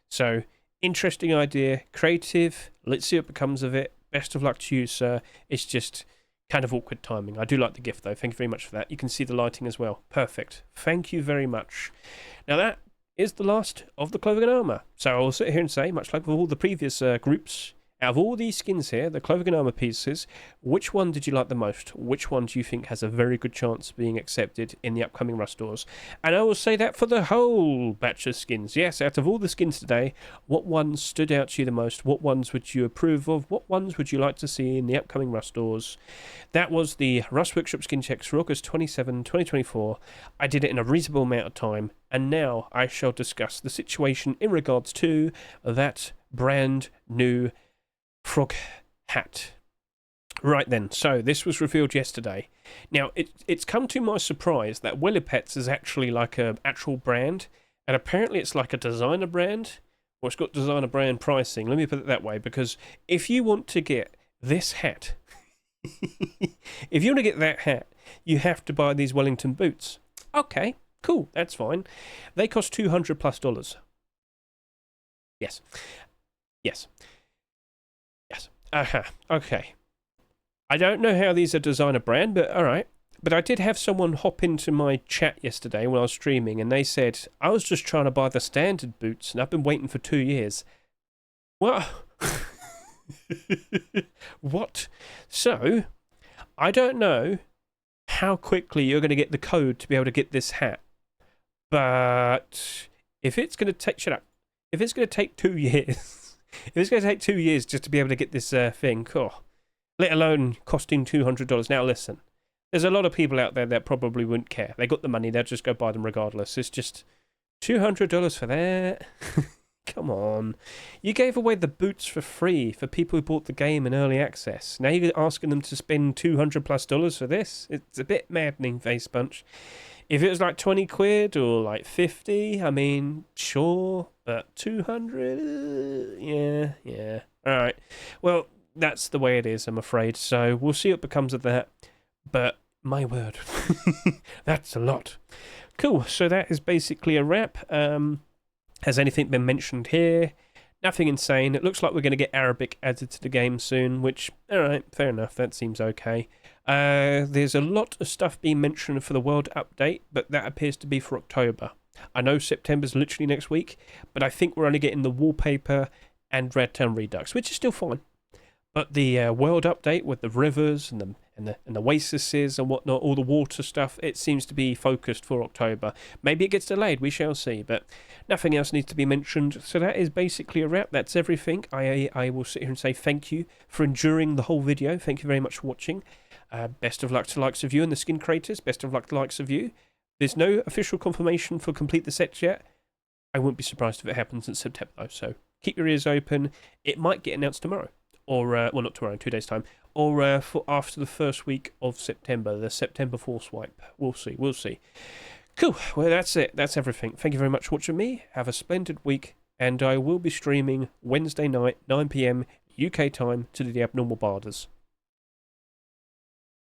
So, interesting idea. Creative. Let's see what becomes of it. Best of luck to you, sir. It's just kind of awkward timing. I do like the gift, though. Thank you very much for that. You can see the lighting as well. Perfect. Thank you very much. Now, that is the last of the clothing and armour. So I will sit here and say, much like with all the previous groups, out of all these skins here, the clothing and armour pieces, which one did you like the most? Which one do you think has a very good chance of being accepted in the upcoming Rust stores? And I will say that for the whole batch of skins. Yes, out of all the skins today, what ones stood out to you the most? What ones would you approve of? What ones would you like to see in the upcoming Rust stores? That was the Rust Workshop skin checks for August 27, 2024. I did it in a reasonable amount of time, and now I shall discuss the situation in regards to that brand new frog hat. Right then, so this was revealed yesterday. Now, it's come to my surprise that Wallpapers is actually like an actual brand, and apparently it's like a designer brand, or it's got designer brand pricing. Let me put it that way, because if you want to get this hat, if you want to get that hat, you have to buy these Wellington boots. Okay, cool, that's fine. They cost $200+. Yes. Yes. Yes. Okay. I don't know how these are designer brand, but alright. But I did have someone hop into my chat yesterday when I was streaming, and they said, I was just trying to buy the standard boots, and I've been waiting for 2 years. What? What? So, I don't know how quickly you're going to get the code to be able to get this hat. But if it's going to take... Shut up. If it's going to take 2 years... If it's going to take 2 years just to be able to get this thing, let alone costing $200. Now listen, there's a lot of people out there that probably wouldn't care. They got the money, they'll just go buy them regardless. It's just $200 for that. Come on. You gave away the boots for free for people who bought the game in early access. Now you're asking them to spend $200+ for this? It's a bit maddening, Face Punch. If it was like 20 quid or like 50, I mean, sure, but 200, yeah. All right. Well, that's the way it is, I'm afraid. So we'll see what becomes of that. But my word, that's a lot. Cool. So that is basically a wrap. Has anything been mentioned here? Nothing insane. It looks like we're going to get Arabic added to the game soon, which, all right, fair enough. That seems okay. There's a lot of stuff being mentioned for the world update, but that appears to be for October. I know September's literally next week, but I think we're only getting the wallpaper and Redtown Redux, which is still fine. But the world update with the rivers and the oases and whatnot, all the water stuff, it seems to be focused for October. Maybe it gets delayed, we shall see, but nothing else needs to be mentioned. So that is basically a wrap. That's everything. I will sit here and say thank you for enduring the whole video. Thank you very much for watching. Best of luck to the likes of you and the skin creators. Best of luck to the likes of you. There's no official confirmation for complete the sets yet. I wouldn't be surprised if it happens in September though, so keep your ears open. It might get announced tomorrow. Or, well, not tomorrow, in 2 days' time, or for after the first week of September, the September 4 swipe. We'll see. Cool, well, that's it. That's everything. Thank you very much for watching me. Have a splendid week, and I will be streaming Wednesday night, 9 PM UK time, to do the Abnormal Barders.